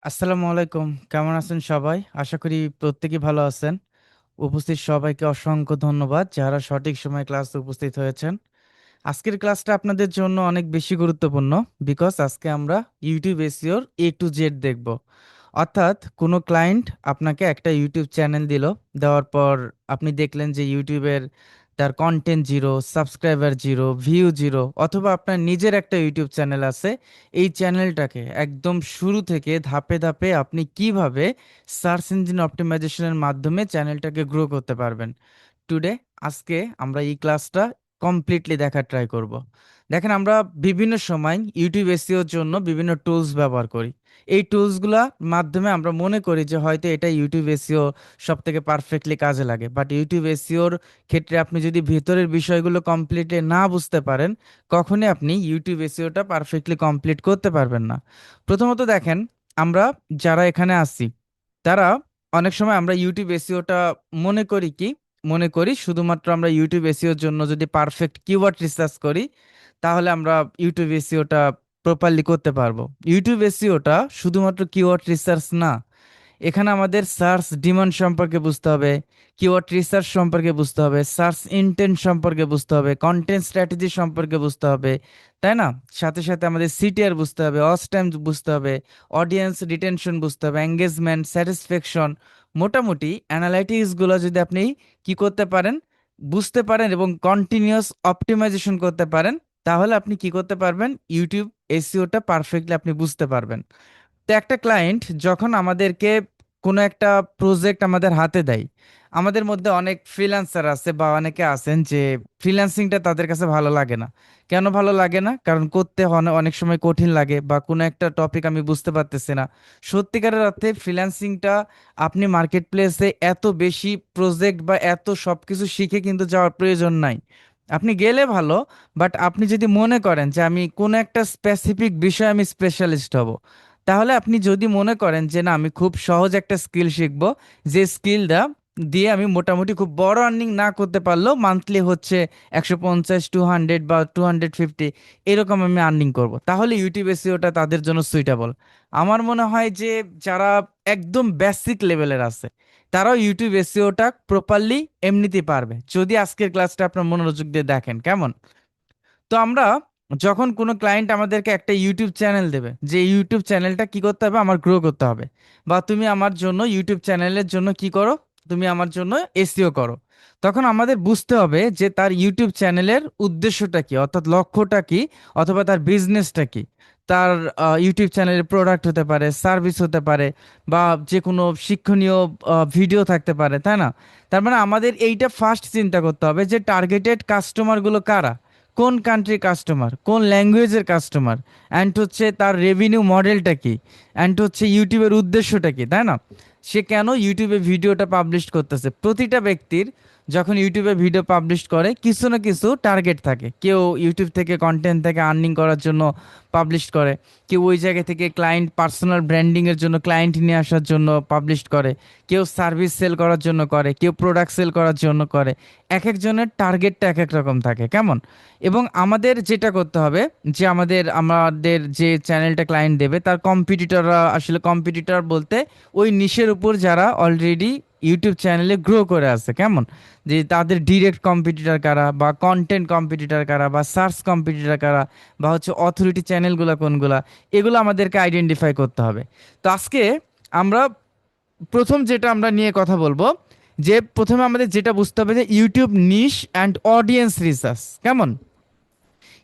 আসসালামু আলাইকুম। কেমন আছেন সবাই? আশা করি প্রত্যেকেই ভালো আছেন। উপস্থিত সবাইকে অসংখ্য ধন্যবাদ যারা সঠিক সময়ে ক্লাসে উপস্থিত হয়েছেন। আজকের ক্লাসটা আপনাদের জন্য অনেক বেশি গুরুত্বপূর্ণ, বিকজ আজকে আমরা ইউটিউব এসইওর এ টু জেড দেখব। অর্থাৎ কোনো ক্লায়েন্ট আপনাকে একটা ইউটিউব চ্যানেল দিল, দেওয়ার পর আপনি দেখলেন যে ইউটিউবের তার content zero, subscriber zero, view zero, অথবা আপনার নিজের একটা ইউটিউব চ্যানেল আছে। এই চ্যানেলটাকে একদম শুরু থেকে ধাপে ধাপে আপনি কিভাবে সার্চ ইঞ্জিন অপটিমাইজেশনের মাধ্যমে চ্যানেলটাকে গ্রো করতে পারবেন। টুডে আজকে আমরা এই ক্লাসটা কমপ্লিটলি দেখার ট্রাই করব। দেখেন, আমরা বিভিন্ন সময় ইউটিউব এসইওর জন্য বিভিন্ন টুলস ব্যবহার করি। এই টুলসগুলোর মাধ্যমে আমরা মনে করি যে হয়তো এটা ইউটিউব এসইও সব থেকে পারফেক্টলি কাজে লাগে, বাট ইউটিউব এসইওর ক্ষেত্রে আপনি যদি ভেতরের বিষয়গুলো কমপ্লিটলি না বুঝতে পারেন, কখনই আপনি ইউটিউব এসইওটা পারফেক্টলি কমপ্লিট করতে পারবেন না। প্রথমত দেখেন, আমরা যারা এখানে আসি তারা অনেক সময় আমরা ইউটিউব এসইওটা মনে করি কি, মনে করি শুধুমাত্র আমরা ইউটিউব এসইওর জন্য যদি পারফেক্ট কিওয়ার্ড রিসার্চ করি তাহলে আমরা ইউটিউব এসইওটা প্রপারলি করতে পারবো। ইউটিউব এসইওটা শুধুমাত্র কিওয়ার্ড রিসার্চ না, এখানে আমাদের সার্চ ডিমান্ড সম্পর্কে বুঝতে হবে, কিওয়ার্ড রিসার্চ সম্পর্কে বুঝতে হবে, সার্চ ইন্টেন্ট সম্পর্কে বুঝতে হবে, কন্টেন্ট স্ট্র্যাটেজি সম্পর্কে বুঝতে হবে, তাই না? সাথে সাথে আমাদের সিটিআর বুঝতে হবে, ওয়াচ টাইম বুঝতে হবে, অডিয়েন্স রিটেনশন বুঝতে হবে, এঙ্গেজমেন্ট, স্যাটিসফ্যাকশন। মোটামুটি অ্যানালাইটিক্স গুলো যদি আপনি কি করতে পারেন, বুঝতে পারেন এবং কন্টিনিউয়াস অপটিমাইজেশন করতে পারেন, তাহলে আপনি কি করতে পারবেন, ইউটিউব এসইওটা পারফেক্টলি আপনি বুঝতে পারবেন। তো একটা ক্লায়েন্ট যখন আমাদেরকে কোনো একটা প্রজেক্ট আমাদের হাতে দেয়, আমাদের মধ্যে অনেক ফ্রিল্যান্সার আছে বা অনেকে আছেন যে ফ্রিল্যান্সিংটা তাদের কাছে ভালো লাগে না। কেন ভালো লাগে না? কারণ করতে অনেক সময় কঠিন লাগে, বা কোনো একটা টপিক আমি বুঝতে পারতেছি না। সত্যিকারের অর্থে ফ্রিল্যান্সিংটা আপনি মার্কেট প্লেসে এত বেশি প্রজেক্ট বা এত সব কিছু শিখে কিন্তু যাওয়ার প্রয়োজন নাই। আপনি গেলে ভালো, বাট আপনি যদি মনে করেন যে আমি কোনো একটা স্পেসিফিক বিষয়ে আমি স্পেশালিস্ট হব, তাহলে আপনি যদি মনে করেন যে না আমি খুব সহজ একটা স্কিল শিখবো, যে স্কিলটা দিয়ে আমি মোটামুটি খুব বড় আর্নিং না করতে পারলেও মান্থলি হচ্ছে 150, 200 বা 250 এরকম আমি আর্নিং করব, তাহলে ইউটিউব এসইওটা তাদের জন্য সুইটেবল। আমার মনে হয় যে যারা একদম বেসিক লেভেলের আছে তারাও ইউটিউব এসইওটা প্রপারলি এমনিতেই পারবে, যদি আজকের ক্লাসটা আপনার মনোযোগ দিয়ে দেখেন। কেমন? তো আমরা যখন কোনো ক্লায়েন্ট আমাদেরকে একটা ইউটিউব চ্যানেল দেবে, যে ইউটিউব চ্যানেলটা কি করতে হবে, আমার গ্রো করতে হবে, বা তুমি আমার জন্য ইউটিউব চ্যানেলের জন্য কি করো, তুমি আমার জন্য এসইও করো, তখন আমাদের বুঝতে হবে যে তার ইউটিউব চ্যানেলের উদ্দেশ্যটা কি, অর্থাৎ লক্ষ্যটা কি, অথবা তার বিজনেসটা কি। তার ইউটিউব চ্যানেলের প্রোডাক্ট হতে পারে, সার্ভিস হতে পারে, বা যে কোনো শিক্ষণীয় ভিডিও থাকতে পারে, তাই না? তার মানে আমাদের এইটা ফার্স্ট চিন্তা করতে হবে যে টার্গেটেড কাস্টমারগুলো কারা, কোন কান্ট্রির কাস্টমার, কোন ল্যাঙ্গুয়েজের কাস্টমার, অ্যান্ড হচ্ছে তার রেভিনিউ মডেলটা কি, অ্যান্ড হচ্ছে ইউটিউবের উদ্দেশ্যটা কি, তাই না? সে কেন ইউটিউবে ভিডিওটা পাবলিশ করতেছে। প্রতিটা ব্যক্তির যখন ইউটিউবে ভিডিও পাবলিশ করে কিছু না কিছু টার্গেট থাকে। কেউ ইউটিউব থেকে কন্টেন্ট থেকে আর্নিং করার জন্য পাবলিশ করে, কেউ ওই জায়গা থেকে ক্লায়েন্ট পার্সোনাল ব্র্যান্ডিংয়ের জন্য ক্লায়েন্ট নিয়ে আসার জন্য পাবলিশ করে, কেউ সার্ভিস সেল করার জন্য করে, কেউ প্রোডাক্ট সেল করার জন্য করে। এক একজনের টার্গেটটা এক এক রকম থাকে। কেমন? এবং আমাদের যেটা করতে হবে যে আমাদের আমাদের যে চ্যানেলটা ক্লায়েন্ট দেবে তার কম্পিটিটররা, আসলে কম্পিটিটর বলতে ওই নিশের উপর যারা অলরেডি ইউটিউব চ্যানেলে গ্রো করে আছে। কেমন? যে তাদের ডিরেক্ট কম্পিটিটর কারা, বা কন্টেন্ট কম্পিটিটর কারা, বা সার্চ কম্পিটিটর কারা, বা হচ্ছে অথরিটি চ্যানেলগুলো কোনগুলা, এগুলো আমাদেরকে আইডেন্টিফাই করতে হবে। তো আজকে আমরা প্রথম যেটা আমরা নিয়ে কথা বলবো, যে প্রথমে আমাদের যেটা বুঝতে হবে যে YouTube niche and audience research. কেমন?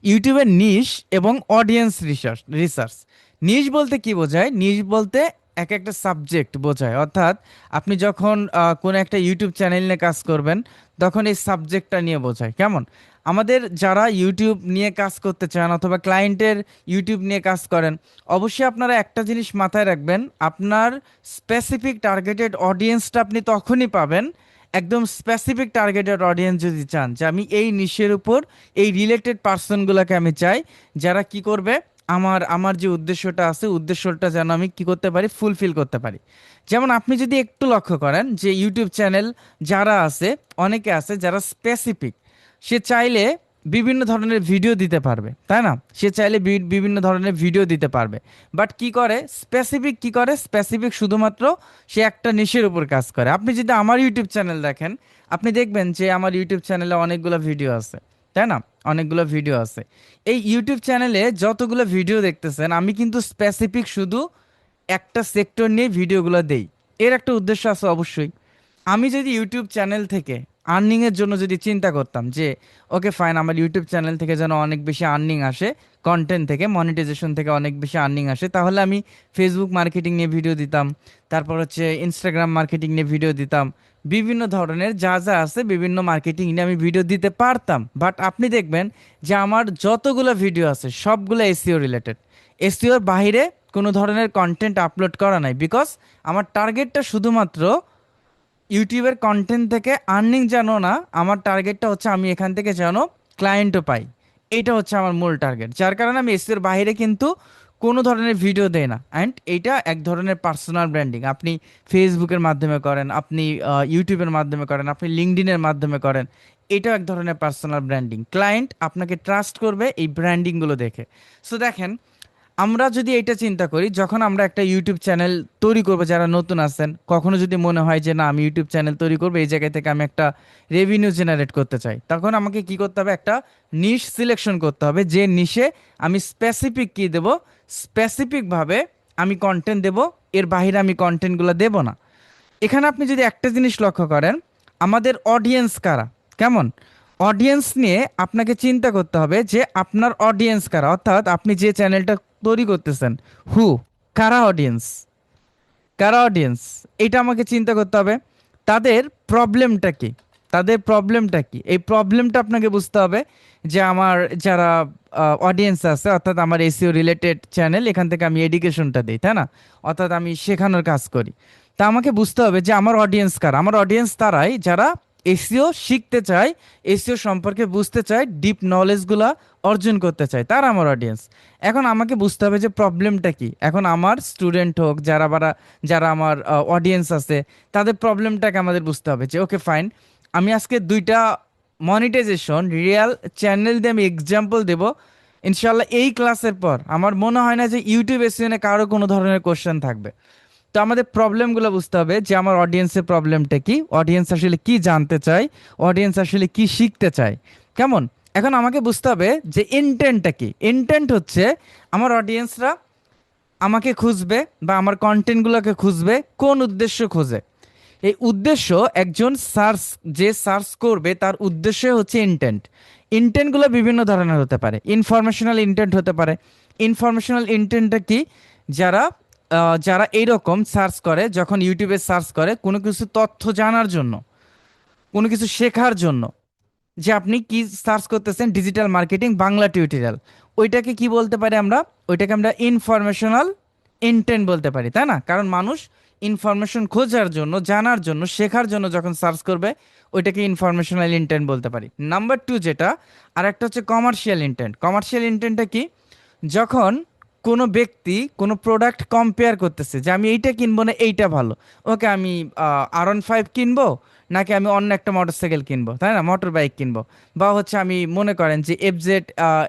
ইউটিউবের নিশ এবং অডিয়েন্স রিসার্চ রিসার্চ নিশ বলতে কি বোঝায়? নিশ বলতে এক একটা সাবজেক্ট বোঝায়। অর্থাৎ আপনি যখন কোনো একটা ইউটিউব চ্যানেল নিয়ে কাজ করবেন তখন এই সাবজেক্টটা নিয়ে বোঝায়। কেমন? আমাদের যারা ইউটিউব নিয়ে কাজ করতে চান অথবা ক্লায়েন্টের ইউটিউব নিয়ে কাজ করেন, অবশ্যই আপনারা একটা জিনিস মাথায় রাখবেন, আপনার স্পেসিফিক টার্গেটেড অডিয়েন্সটা আপনি তখনই পাবেন। একদম স্পেসিফিক টার্গেটেড অডিয়েন্স যদি চান যে আমি এই নিশের উপর এই রিলেটেড পার্সনগুলোকে আমি চাই, যারা কি করবে, আমার আমার যে উদ্দেশ্যটা আছে উদ্দেশ্যটা যেন আমি কি করতে পারি, ফুলফিল করতে পারি। যেমন আপনি যদি একটু লক্ষ্য করেন যে ইউটিউব চ্যানেল যারা আছে, অনেকে আছে যারা স্পেসিফিক, সে চাইলে বিভিন্ন ধরনের ভিডিও দিতে পারবে, তাই না? সে চাইলে বিভিন্ন ধরনের ভিডিও দিতে পারবে। বাট কি করে, স্পেসিফিক কি করে, স্পেসিফিক শুধুমাত্র সে একটা নিশের উপর কাজ করে। আপনি যদি আমার ইউটিউব চ্যানেল দেখেন, আপনি দেখবেন যে আমার ইউটিউব চ্যানেলে অনেকগুলো ভিডিও আছে, তাই না? অনেকগুলো ভিডিও আছে। এই ইউটিউব চ্যানেলে যতগুলো ভিডিও দেখতেছেন, আমি কিন্তু স্পেসিফিক শুধু একটা সেক্টর নিয়ে ভিডিওগুলো দেই। এর একটা উদ্দেশ্য আছে অবশ্যই। আমি যদি ইউটিউব চ্যানেল থেকে আর্নিংয়ের জন্য যদি চিন্তা করতাম যে ওকে ফাইন, আমার ইউটিউব চ্যানেল থেকে যেন অনেক বেশি আর্নিং আসে, কন্টেন্ট থেকে, মনিটাইজেশন থেকে অনেক বেশি আর্নিং আসে, তাহলে আমি ফেসবুক মার্কেটিং নিয়ে ভিডিও দিতাম, তারপর হচ্ছে ইনস্টাগ্রাম মার্কেটিং নিয়ে ভিডিও দিতাম, বিভিন্ন ধরনের যা যা আছে বিভিন্ন মার্কেটিং নিয়ে আমি ভিডিও দিতে পারতাম। বাট আপনি দেখবেন যে আমার যতগুলো ভিডিও আছে সবগুলো এসইও রিলেটেড। এসইওর বাইরে কোনো ধরনের কন্টেন্ট আপলোড করা নাই, বিকজ আমার টার্গেটটা শুধুমাত্র ইউটিউবের কন্টেন্ট থেকে আর্নিং যেন না, আমার টার্গেটটা হচ্ছে আমি এখান থেকে যেন ক্লায়েন্টও পাই। এইটা হচ্ছে আমার মূল টার্গেট, যার কারণে আমি এসইওর বাইরে কিন্তু কোনো ধরনের ভিডিও দেই না। অ্যান্ড এইটা এক ধরনের পার্সোনাল ব্র্যান্ডিং। আপনি ফেসবুকের মাধ্যমে করেন, আপনি ইউটিউবের মাধ্যমে করেন, আপনি লিঙ্কডইনের মাধ্যমে করেন, এটাও এক ধরনের পার্সোনাল ব্র্যান্ডিং। ক্লায়েন্ট আপনাকে ট্রাস্ট করবে এই ব্র্যান্ডিংগুলো দেখে। সো দেখেন, আমরা যদি এটা চিন্তা করি, যখন আমরা একটা ইউটিউব চ্যানেল তৈরি করবো, যারা নতুন আছেন, কখনো যদি মনে হয় যে না আমি ইউটিউব চ্যানেল তৈরি করবো, এই জায়গা থেকে আমি একটা রেভিনিউ জেনারেট করতে চাই, তখন আমাকে কি করতে হবে, একটা নিশ সিলেকশন করতে হবে, যে নিশে আমি স্পেসিফিক কি দেব, স্পেসিফিকভাবে আমি কন্টেন্ট দেব, এর বাইরে আমি কন্টেন্টগুলো দেব না। এখানে আপনি যদি একটা জিনিস লক্ষ্য করেন, আমাদের অডিয়েন্স কারা, কেমন, অডিয়েন্স নিয়ে আপনাকে চিন্তা করতে হবে যে আপনার অডিয়েন্স কারা, অর্থাৎ আপনি যে চ্যানেলটা তৈরি করতেছেন, হু, কারা অডিয়েন্স, কারা অডিয়েন্স, এটা আমাকে চিন্তা করতে হবে। তাদের প্রবলেমটা কি, তাদের প্রবলেমটা কি, এই প্রবলেমটা আপনাকে বুঝতে হবে। যে আমার যারা অডিয়েন্স আছে, অর্থাৎ আমার এসইও রিলেটেড চ্যানেল, এখান থেকে আমি এডুকেশনটা দিই, তাই না? অর্থাৎ আমি শেখানোর কাজ করি। তা আমাকে বুঝতে হবে যে আমার অডিয়েন্স কারা। আমার অডিয়েন্স তারাই যারা এসইও শিখতে চায়, এসইও সম্পর্কে বুঝতে চায়, ডিপ নলেজগুলা অর্জন করতে চায়, তারা আমার অডিয়েন্স। এখন আমাকে বুঝতে হবে যে প্রবলেমটা কি। এখন আমার স্টুডেন্ট হোক, যারা আমার অডিয়েন্স আছে, তাদের প্রবলেমটাকে আমাদের বুঝতে হবে যে ওকে ফাইন, আমি আজকে দুইটা মনিটাইজেশন রিয়েল চ্যানেল দিয়ে আমি এক্সাম্পল দেব। ইনশাল্লাহ এই ক্লাসের পর আমার মনে হয় না যে ইউটিউব এসইও কারো কোনো ধরনের কোশ্চেন থাকবে। তো আমাদের প্রবলেমগুলো বুঝতে হবে যে আমার অডিয়েন্সের প্রবলেমটা কি, অডিয়েন্স আসলে কি জানতে চায়, অডিয়েন্স আসলে কি শিখতে চায়, কেমন। এখন আমাকে বুঝতে হবে যে ইন্টেন্টটা কি। ইন্টেন্ট হচ্ছে আমার অডিয়েন্সরা আমাকে খুঁজবে বা আমার কন্টেন্টগুলোকে খুঁজবে কোন উদ্দেশ্য খোঁজে। এই উদ্দেশ্য, একজন যে সার্চ করবে তার উদ্দেশ্য হচ্ছে ইন্টেন্ট। ইন্টেন্টগুলো বিভিন্ন ধরনের হতে পারে। ইনফরমেশনাল ইন্টেন্ট হতে পারে। ইনফরমেশনাল ইন্টেন্টটা কি, যারা যারা এইরকম সার্চ করে, যখন ইউটিউবে সার্চ করে কোনো কিছু তথ্য জানার জন্য, কোনো কিছু শেখার জন্য, যে আপনি কি সার্চ করতেছেন, ডিজিটাল মার্কেটিং বাংলা টিউটোরিয়াল, ওইটাকে কি বলতে পারি আমরা, ওইটাকে আমরা ইনফরমেশনাল ইন্টেন্ট বলতে পারি, তাই না? কারণ মানুষ ইনফরমেশন খোঁজার জন্য, জানার জন্য, শেখার জন্য যখন সার্চ করবে, ওইটাকে ইনফরমেশনাল ইন্টেন্ট বলতে পারি। নাম্বার টু যেটা, আর একটা হচ্ছে কমার্শিয়াল ইন্টেন্ট। কমার্শিয়াল ইন্টেন্টটা কি, যখন কোনো ব্যক্তি কোনো প্রোডাক্ট কম্পেয়ার করতেছে, যে আমি এইটা কিনবো না এইটা ভালো, ওকে আমি R15 কিনবো নাকি আমি অন্য একটা মোটরসাইকেল কিনবো, তাই না, মোটর বাইক কিনবো, বা হচ্ছে আমি মনে করেন যে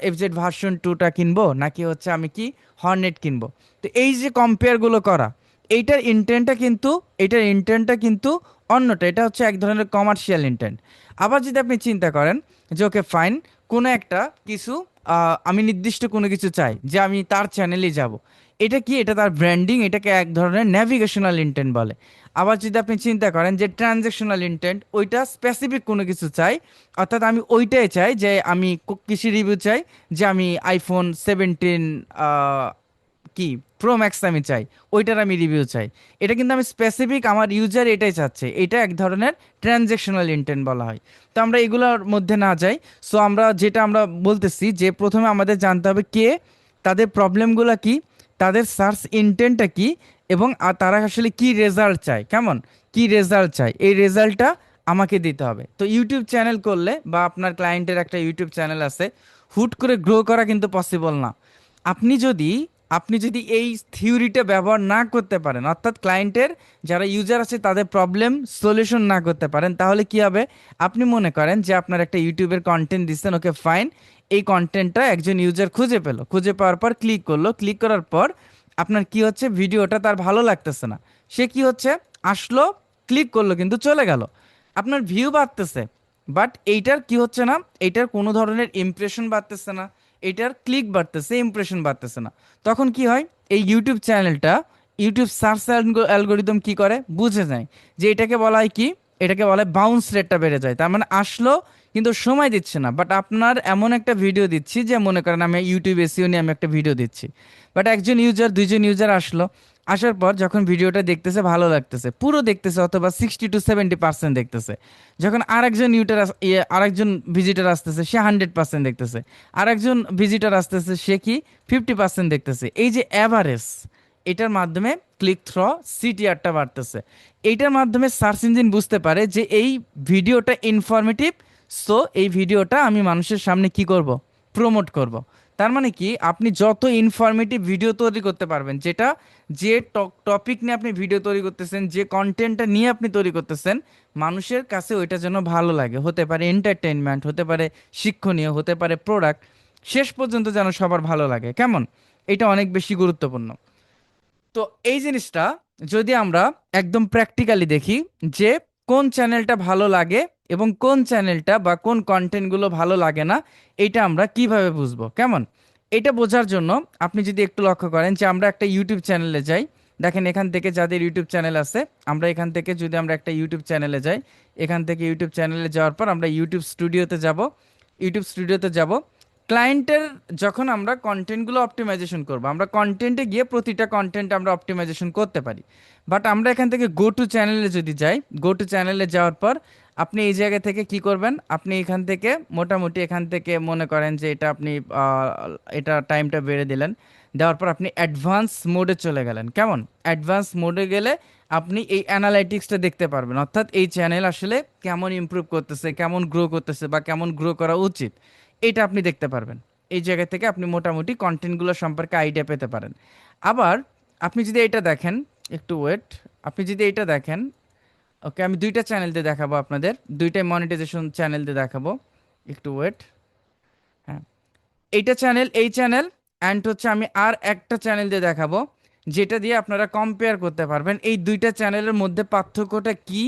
এফজেড ভার্সন 2টা কিনবো নাকি হচ্ছে আমি কি হর্নেট কিনবো। তো এই যে কম্পেয়ারগুলো করা, এইটার ইন্টেন্টটা কিন্তু, এইটার ইন্টেন্টটা কিন্তু অন্যটা, এটা হচ্ছে এক ধরনের কমার্শিয়াল ইন্টেন্ট। আবার যদি আপনি চিন্তা করেন যে ওকে ফাইন, কোনো একটা কিছু আমি নির্দিষ্ট কোনো কিছু চাই যে আমি তার চ্যানেলে যাব, এটা কি, এটা তার ব্র্যান্ডিং, এটাকে এক ধরনের ন্যাভিগেশনাল ইন্টেন্ট বলে। আবার যদি আপনি চিন্তা করেন যে ট্রানজেকশনাল ইন্টেন্ট, ওইটা স্পেসিফিক কোনো কিছু চাই, অর্থাৎ আমি ওইটাই চাই যে আমি কৃষি রিভিউ চাই, যে আমি iPhone 17 কি প্রো ম্যাক্স আমি চাই, ওইটার আমি রিভিউ চাই। এটা কিন্তু আমি স্পেসিফিক, আমার ইউজার এটাই চাচ্ছে, এটা এক ধরনের ট্রানজেকশনাল ইন্টেন্ট বলা হয়। তো আমরা এগুলোর মধ্যে না যাই। সো আমরা যেটা আমরা বলতেছি যে প্রথমে আমাদের জানতে হবে কে, তাদের প্রবলেমগুলো কি, তাদের সার্চ ইন্টেন্টটা কি, এবং তারা আসলে কি রেজাল্ট চায়, কেমন, কি রেজাল্ট চায়, এই রেজাল্টটা আমাকে দিতে হবে। তো ইউটিউব চ্যানেল করলে বা আপনার ক্লায়েন্টের একটা ইউটিউব চ্যানেল আছে, হুট করে গ্রো করা কিন্তু পসিবল না। আপনি যদি আপনি যদি এই থিওরিটা ব্যবহার না করতে পারেন, অর্থাৎ ক্লায়েন্টের যারা ইউজার আছে তাদের প্রবলেম সলিউশন না করতে পারেন, তাহলে কি হবে? আপনি মনে করেন যে আপনার একটা ইউটিউবের কন্টেন্ট দিচ্ছেন, ওকে ফাইন, এই কন্টেন্টটা একজন ইউজার খুঁজে পেলো, খুঁজে পাওয়ার পর ক্লিক করলো, ক্লিক করার পর আপনার কি হচ্ছে, ভিডিওটা তার ভালো লাগতেছে না। সে কি হচ্ছে, আসলো, ক্লিক করলো, কিন্তু চলে গেল। আপনার ভিউ বাড়তেছে, বাট এইটার কি হচ্ছে না, এইটার কোনো ধরনের ইমপ্রেশন বাড়তেছে না, এইটার ক্লিক বাড়তেছে, ইমপ্রেশন বাড়তেছে না। তখন কি হয়, এই ইউটিউব চ্যানেলটা, ইউটিউব সার্চ অ্যালগোরিদম কি করে, বুঝে যায় যে এটাকে বলা হয় কি, এটাকে বলা হয় বাউন্স রেটটা বেড়ে যায়। তার মানে আসলো কিন্তু সময় দিচ্ছে না, বাট আপনার এমন একটা ভিডিও দিচ্ছি, যে মনে করেন আমি ইউটিউব এসইও নিয়ে আমি একটা ভিডিও দিচ্ছি, বাট একজন ইউজার, দুইজন ইউজার আসলো, আসার পর যখন ভিডিওটা দেখতেছে, ভালো লাগতেছে, পুরো দেখতেছে, অথবা 60 to 70% দেখতেছে। যখন আরেকজন আরেকজন ভিজিটর আসতেছে, সে 100% দেখতেছে। আরেকজন ভিজিটর আসতেছে, সে কি 50% দেখতেছে। এই যে অ্যাভারেজ, এটার মাধ্যমে ক্লিক থ্র, সিটিআরটা বাড়তেছে। এইটার মাধ্যমে সার্চ ইঞ্জিন বুঝতে পারে যে এই ভিডিওটা ইনফরমেটিভ, সো এই ভিডিওটা আমি মানুষের সামনে কি করব, প্রমোট করব। তার মানে কি, আপনি যত ইনফরমেটিভ ভিডিও তৈরি করতে পারবেন, যেটা যে টপিক নিয়ে আপনি ভিডিও তৈরি করতেছেন, যে কন্টেন্টটা নিয়ে আপনি তৈরি করতেছেন, মানুষের কাছে ওইটা যেন ভালো লাগে, হতে পারে এন্টারটেইনমেন্ট, হতে পারে শিক্ষণীয়, হতে পারে প্রোডাক্ট, শেষ পর্যন্ত যেন সবার ভালো লাগে, কেমন? এটা অনেক বেশি গুরুত্বপূর্ণ। তো এই জিনিসটা যদি আমরা একদম প্র্যাকটিক্যালি দেখি, যে কোন চ্যানেলটা ভালো লাগে এবং কোন চ্যানেলটা বা কোন কন্টেন্টগুলো ভালো লাগে না, এটা আমরা কিভাবে বুঝবো, কেমন? এটা বোঝার জন্য আপনি যদি একটু লক্ষ্য করেন, যে আমরা একটা ইউটিউব চ্যানেলে যাই, দেখেন এখান থেকে যাদের ইউটিউব চ্যানেল আছে, আমরা এখান থেকে যদি আমরা একটা ইউটিউব চ্যানেলে যাই, এখান থেকে ইউটিউব চ্যানেলে যাওয়ার পর আমরা ইউটিউব স্টুডিওতে যাব, ইউটিউব স্টুডিওতে যাব। ক্লায়েন্টের যখন আমরা কন্টেন্টগুলো অপটিমাইজেশন করব, আমরা কন্টেন্টে গিয়ে প্রতিটা কন্টেন্ট আমরা অপটিমাইজেশন করতে পারি। বাট আমরা এখান থেকে গো টু চ্যানেলে যদি যাই, গো টু চ্যানেলে যাওয়ার পর আপনি এই জায়গা থেকে কি করবেন, আপনি এখান থেকে মোটামুটি এখান থেকে মনে করেন যে এটা আপনি এটা টাইমটা বেড়ে দিলেন, দেওয়ার পর আপনি অ্যাডভান্স মোডে চলে গেলেন, কেমন? অ্যাডভান্স মোডে গেলে আপনি এই অ্যানালাইটিক্সটা দেখতে পারবেন, অর্থাৎ এই চ্যানেল আসলে কেমন ইমপ্রুভ করতেছে, কেমন গ্রো করতেছে, বা কেমন গ্রো করা উচিত, এটা আপনি দেখতে পারবেন। এই জায়গা থেকে আপনি মোটামুটি কন্টেন্টগুলো সম্পর্কে আইডিয়া পেতে পারেন। আবার আপনি যদি এটা দেখেন, একটু ওয়েট, আপনি যদি এটা দেখেন, ওকে, আমি দুইটা চ্যানেল দিয়ে দেখাবো আপনাদের, দুইটাই মনিটাইজেশন চ্যানেল দিয়ে দেখাবো, একটু ওয়েট। হ্যাঁ, এইটা চ্যানেল, এই চ্যানেল, অ্যান্ড হচ্ছে আমি আর একটা চ্যানেল দিয়ে দেখাবো, যেটা দিয়ে আপনারা কম্পেয়ার করতে পারবেন এই দুইটা চ্যানেলের মধ্যে পার্থক্যটা কি,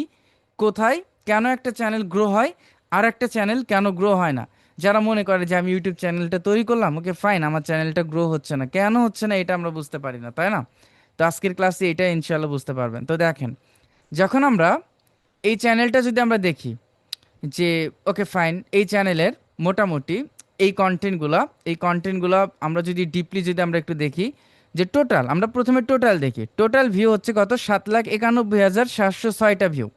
কোথায়, কেন একটা চ্যানেল গ্রো হয় আর একটা চ্যানেল কেন গ্রো হয় না। যারা মনে করে যে আমি ইউটিউব চ্যানেলটা তৈরি করলাম, ওকে ফাইন, আমার চ্যানেলটা গ্রো হচ্ছে না, কেন হচ্ছে না এটা আমরা বুঝতে পারি না, তাই না? তো আজকের ক্লাসে এটা ইনশাল্লাহ বুঝতে পারবেন। তো দেখেন, যখন আমরা এই চ্যানেলটা যদি আমরা দেখি, যে ওকে ফাইন, এই চ্যানেলের মোটামুটি এই কন্টেন্টগুলো আমরা যদি ডিপলি যদি আমরা একটু দেখি, যে টোটাল, আমরা প্রথমে টোটাল দেখি, টোটাল ভিউ হচ্ছে কত, 7,91,706টা ভিউ।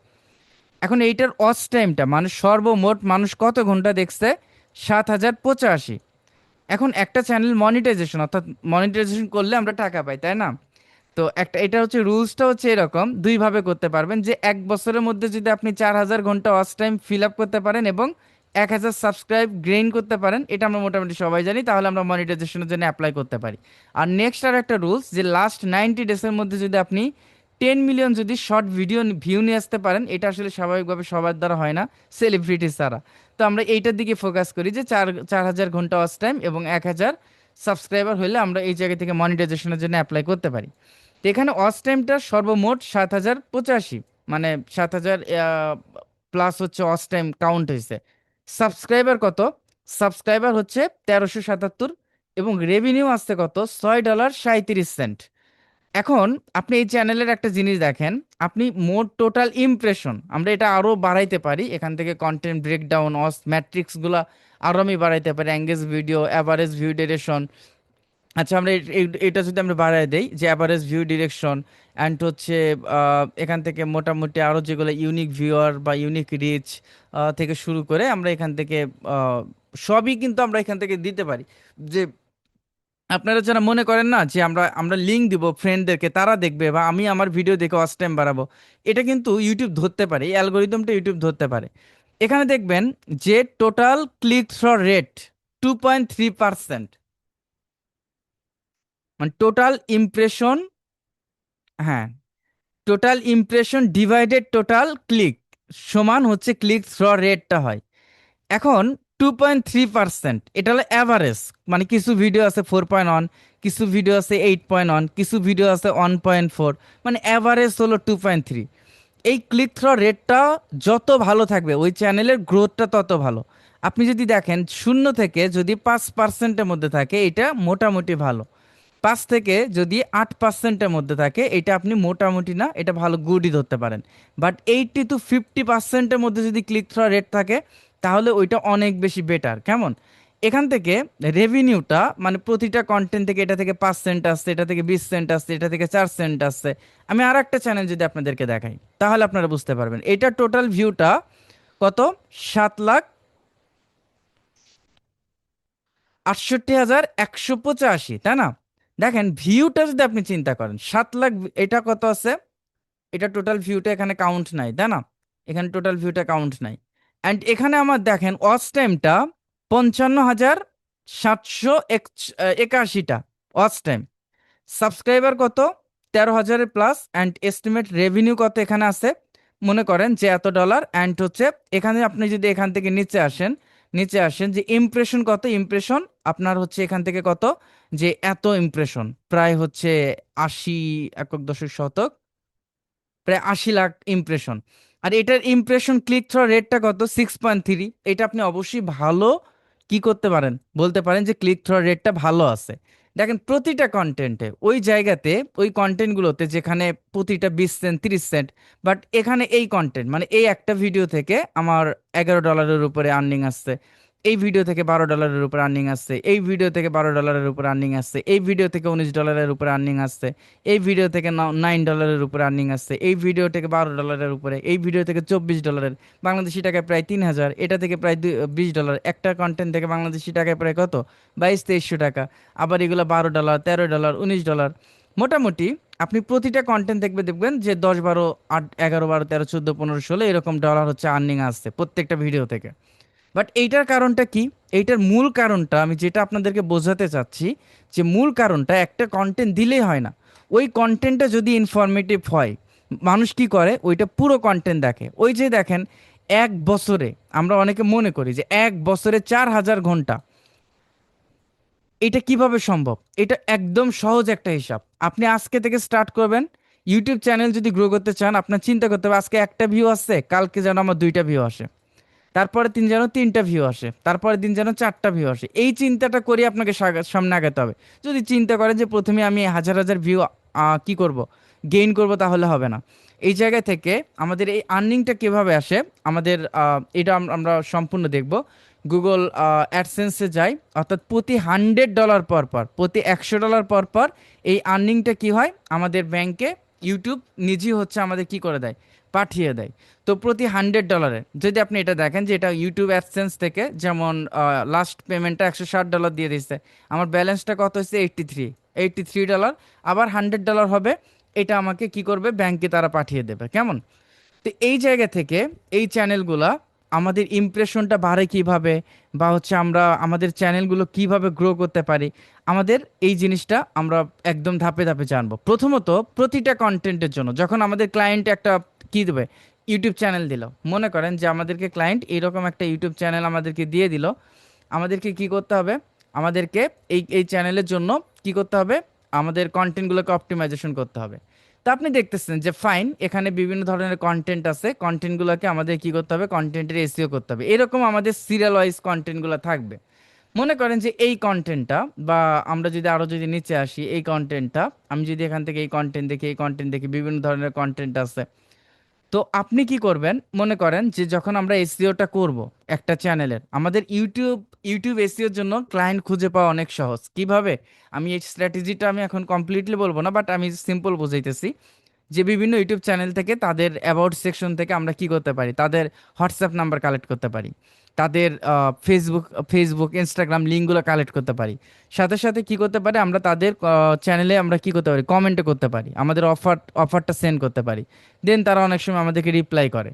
এখন এইটার ওয়াচ টাইমটা, মানে সর্বমোট মানুষ কত ঘন্টা দেখছে, 7,085। এখন একটা চ্যানেল মনিটাইজেশন, অর্থাৎ মনিটাইজেশন করলে আমরা টাকা পাই, তাই না? তো একটা, এটা হচ্ছে রুলসটা হচ্ছে এরকম, দুইভাবে করতে পারবেন, যে 1 বছরের মধ্যে যদি আপনি 4,000 ঘন্টা ওয়াচ টাইম ফিল আপ করতে পারেন এবং 1,000 সাবস্ক্রাইব গেইন করতে পারেন, এটা আমরা মোটামুটি সবাই জানি, তাহলে আমরা মনিটাইজেশনের জন্য অ্যাপ্লাই করতে পারি। আর নেক্সট আর একটা রুলস, যে লাস্ট 90 ডেজের মধ্যে যদি আপনি 10 মিলিয়ন যদি শর্ট ভিডিও ভিউ নিয়ে আসতে পারেন, এটা আসলে স্বাভাবিকভাবে সবার দ্বারা হয় না, সেলিব্রিটি ছাড়া। তো আমরা এইটার দিকে ফোকাস করি, যে 4,000 ঘন্টা ওয়াচ টাইম এবং 1,000 সাবস্ক্রাইবার হলে আমরা এই জায়গা থেকে মনিটাইজেশনের জন্য অ্যাপ্লাই করতে পারি। তো এখানে ওয়াচ টাইমটা সর্বমোট 7,085, মানে 7,000 প্লাস হচ্ছে ওয়াচ টাইম কাউন্ট হয়েছে। সাবস্ক্রাইবার কত, সাবস্ক্রাইবার হচ্ছে 1,377, এবং রেভিনিউ আসছে কত, $6.37। এখন আপনি এই চ্যানেলের একটা জিনিস দেখেন, আপনি মোট টোটাল ইমপ্রেশন, আমরা এটা আরও বাড়াইতে পারি, এখান থেকে কন্টেন্ট ব্রেকডাউন, অস ম্যাট্রিক্সগুলো আরও আমি বাড়াইতে পারি, engage video, average view duration. আচ্ছা, আমরা এটা যদি আমরা বাড়ায় দেই, যে অ্যাভারেজ ভিউ ডিরেকশন, অ্যান্ড হচ্ছে এখান থেকে মোটামুটি আরও যেগুলো ইউনিক ভিউয়ার বা ইউনিক রিচ থেকে শুরু করে, আমরা এখান থেকে আহ, সবই কিন্তু আমরা এখান থেকে দিতে পারি। যে আপনারা যারা মনে করেন না যে আমরা আমরা লিঙ্ক দিব ফ্রেন্ডদেরকে, তারা দেখবে, বা আমি আমার ভিডিও দেখে ওয়াচ টাইম বাড়াবো, এটা কিন্তু ইউটিউব ধরতে পারে, এই অ্যালগোরিদমটা ইউটিউব ধরতে পারে। এখানে দেখবেন যে টোটাল ক্লিক থ্রু রেট 2.3%। মানে টোটাল ইমপ্রেশন, হ্যাঁ, total impression divided total click সমান হচ্ছে ক্লিক থ্রু রেটটা হয়। এখন 2.3%, এটা হলো অ্যাভারেজ। মানে কিছু ভিডিও আছে 4.1, কিছু ভিডিও আছে 8.1, কিছু ভিডিও আছে 1.4, মানে অ্যাভারেজ হলো 2.3। এই ক্লিক থ্রু রেটটা যত ভালো থাকবে ওই চ্যানেলের গ্রোথটা তত ভালো। আপনি যদি দেখেন 0 থেকে যদি 5%-এর মধ্যে থাকে এটা মোটামুটি ভালো, 5 থেকে যদি 8%-এর মধ্যে থাকে এটা আপনি মোটামুটি না, এটা ভালো গুডই ধরতে পারেন। বাট 80-50%-এর মধ্যে যদি ক্লিক থ্রু রেট থাকে তাহলে ওইটা অনেক বেশি বেটার। কেমন? এখান থেকে রেভিনিউটা মানে প্রতিটা কন্টেন্ট থেকে এটা থেকে 5 সেন্ট আসছে, এটা থেকে 20 সেন্ট আসছে, এটা থেকে 4 সেন্ট আসছে। আমি আর একটা চ্যানেল যদি আপনাদেরকে দেখাই তাহলে আপনারা বুঝতে পারবেন এটা টোটাল ভিউটা কত, 7,68,185, তাই না? দেখেন ভিউটা যদি আপনি চিন্তা করেন 7 লাখ, এটা কত আছে, এটা টোটাল ভিউটা এখানে কাউন্ট নাই, তাই না? এখানে টোটাল ভিউটা কাউন্ট নাই। অ্যান্ড এখানে আমার দেখেন ওয়াচ টাইমটা 55,781টা ওয়াচ টাইম। সাবস্ক্রাইবার কত, 13,000-এর প্লাস। অ্যান্ড এস্টিমেট রেভিনিউ কত এখানে আছে, মনে করেন যে $এত। অ্যান্ড হচ্ছে এখানে আপনি যদি এখান থেকে নিচে আসেন যে ইমপ্রেশন কত, ইমপ্রেশন আপনার হচ্ছে এখান থেকে কত, যে এত ইমপ্রেশন প্রায় হচ্ছে 80 একক দশক শতক, প্রায় 80 লাখ ইমপ্রেশন। আর এটার ইমপ্রেশন ক্লিক থ্রু রেটটা কত, 6.3। এটা আপনি অবশ্যই ভালো কি করতে পারেন, বলতে পারেন যে ক্লিক থ্রু রেটটা ভালো আছে। দেখেন প্রতিটা কন্টেন্টে ওই জায়গাতে, ওই কন্টেন্টগুলোতে যেখানে প্রতিটা 20 সেন্ট 30 সেন্ট, বাট এখানে এই কন্টেন্ট মানে এই একটা ভিডিও থেকে আমার $11-এর উপরে আর্নিং আসছে, এই ভিডিও থেকে $12-এর উপর আর্নিং আসছে, এই ভিডিও থেকে $12-এর উপর আর্নিং আসছে, এই ভিডিও থেকে $19-এর উপর আর্নিং আসছে, এই ভিডিও থেকে $9-এর উপরে আর্নিং আসছে, এই ভিডিও থেকে $12-এর উপরে, এই ভিডিও থেকে $24, বাংলাদেশি টাকায় প্রায় 3,000, এটা থেকে প্রায় $20। একটা কন্টেন্ট থেকে বাংলাদেশি টাকায় প্রায় কত, 2200-2300 টাকা। আবার এগুলো $12, $13, $19। মোটামুটি আপনি প্রতিটা কন্টেন্ট দেখবে দেখবেন যে 10, 12, 8, 11, 12, 13, 14, 15, 16 এরকম ডলার হচ্ছে আর্নিং আসছে প্রত্যেকটা ভিডিও থেকে। বাট এইটার কারণটা কি? এইটার মূল কারণটা আমি যেটা আপনাদেরকে বোঝাতে চাচ্ছি, যে মূল কারণটা একটা কন্টেন্ট দিলেই হয় না, ওই কন্টেন্টটা যদি ইনফরমেটিভ হয় মানুষ কি করে ওইটা পুরো কন্টেন্ট দেখে। ওই যে দেখেন 1 বছরে, আমরা অনেকে মনে করি যে 1 বছরে 4,000 ঘন্টা, এটা কিভাবে সম্ভব? এটা একদম সহজ একটা হিসাব। আপনি আজকে থেকে স্টার্ট করবেন, ইউটিউব চ্যানেল যদি গ্রো করতে চান আপনার চিন্তা করতে হবে আজকে একটা ভিউ আসছে, কালকে যেন আমার 2টা ভিউ আসে, তারপরের দিন যেন 3টা ভিউ আসে, তারপরের দিন যেন 4টা ভিউ আসে। এই চিন্তাটা করে আপনাকে সামনে আগাতে হবে। যদি চিন্তা করেন যে প্রথমে আমি হাজার হাজার ভিউ কি করব, গেইন করব, তাহলে হবে না। এই জায়গা থেকে আমাদের এই আর্নিংটা কিভাবে আসে, আমাদের এটা আমরা সম্পূর্ণ দেখব। গুগল অ্যাডসেন্সে যাই, অর্থাৎ প্রতি $100 পর পর, প্রতি $100 পর পর এই আর্নিংটা কি হয় আমাদের ব্যাংকে, ইউটিউব নিজেই হচ্ছে আমাদের কি করে দেয়, পাঠিয়ে দেয়। তো প্রতি $100 যদি আপনি এটা দেখেন যে এটা ইউটিউব অ্যাডসেন্স থেকে, যেমন লাস্ট পেমেন্টটা $160 দিয়ে দিচ্ছে, আমার ব্যালেন্সটা কত হচ্ছে, $83। আবার $100 হবে, এটা আমাকে কি করবে, ব্যাংকে তারা পাঠিয়ে দেবে। কেমন? তো এই জায়গা থেকে এই চ্যানেলগুলা আমাদের ইমপ্রেশনটা বাড়ে কিভাবে, বা হচ্ছে আমরা আমাদের চ্যানেলগুলো কিভাবে গ্রো করতে পারি, আমাদের এই জিনিসটা আমরা একদম ধাপে ধাপে জানবো। প্রথমত প্রতিটা কন্টেন্টের জন্য যখন আমাদের ক্লায়েন্ট একটা কি দেবে, ইউটিউব চ্যানেল দিল, মনে করেন যে আমাদেরকে ক্লায়েন্ট এরকম একটা ইউটিউব চ্যানেল আমাদেরকে দিয়ে দিল, আমাদেরকে কি করতে হবে, আমাদেরকে এই এই চ্যানেলের জন্য কি করতে হবে, আমাদের কন্টেন্টগুলোকে অপটিমাইজেশন করতে হবে। তা আপনি দেখতেছেন যে ফাইন, এখানে বিভিন্ন ধরনের কন্টেন্ট আছে, কন্টেন্টগুলোকে আমাদের কি করতে হবে, কন্টেন্টের এসইও করতে হবে। এরকম আমাদের সিরিয়াল ওয়াইজ কন্টেন্টগুলো থাকবে। মনে করেন যে এই কন্টেন্টটা, বা আমরা যদি আরো যদি নিচে আসি, এই কন্টেন্টটা আমি যদি এখান থেকে এই কন্টেন্ট দেখি, এই কন্টেন্ট দেখি, বিভিন্ন ধরনের কন্টেন্ট আছে। তো আপনি কি করবেন, মনে করেন যে যখন আমরা এসইওটা করব একটা চ্যানেলের, আমাদের ইউটিউব এসইওর জন্য ক্লায়েন্ট খুঁজে পাওয়া অনেক সহজ। কিভাবে? আমি এই স্ট্র্যাটেজিটা আমি এখন কমপ্লিটলি বলবো না, বাট আমি সিম্পল বুঝাইতেছি। যে বিভিন্ন ইউটিউব চ্যানেল থেকে তাদের অ্যাবাউট সেকশন থেকে আমরা কি করতে পারি, তাদের হোয়াটসঅ্যাপ নাম্বার কালেক্ট করতে পারি। তাদের ফেসবুক ফেসবুক ইনস্টাগ্রাম লিঙ্কগুলো কালেক্ট করতে পারি। সাথে সাথে কি করতে পারি, আমরা তাদের চ্যানেলে আমরা কি করতে পারি, কমেন্টে করতে পারি, আমাদের অফারটা সেন্ড করতে পারি। দেন তারা অনেক সময় আমাদেরকে রিপ্লাই করে।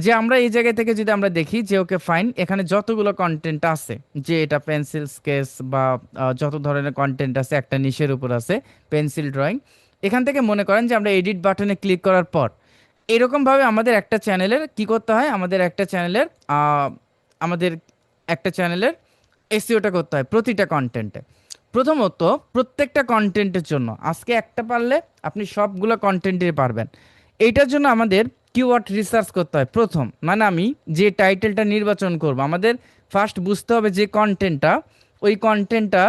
যে আমরা এই জায়গা থেকে যদি আমরা দেখি যে ওকে ফাইন, এখানে যতগুলো কন্টেন্ট আছে, যে এটা পেন্সিল স্কেচ বা যত ধরনের কন্টেন্ট আছে একটা নিশের উপর আছে, পেন্সিল ড্রয়িং, এখান থেকে মনে করেন যে আমরা এডিট বাটনে ক্লিক করার পর এরকমভাবে আমাদের একটা চ্যানেলের কি করতে হয়, আমাদের একটা চ্যানেলের এসইওটা করতে হয় প্রতিটা কন্টেন্টে। প্রথমত প্রত্যেকটা কন্টেন্টের জন্য আজকে একটা পারলে আপনি সবগুলো কন্টেন্টে পারবেন। এইটার জন্য আমাদের কিওয়ার্ড রিসার্চ করতে হয় প্রথম। মানে আমি যে টাইটেলটা নির্বাচন করব, আমাদের ফার্স্ট বুঝতে হবে যে কন্টেন্টটা, ওই কন্টেন্টটা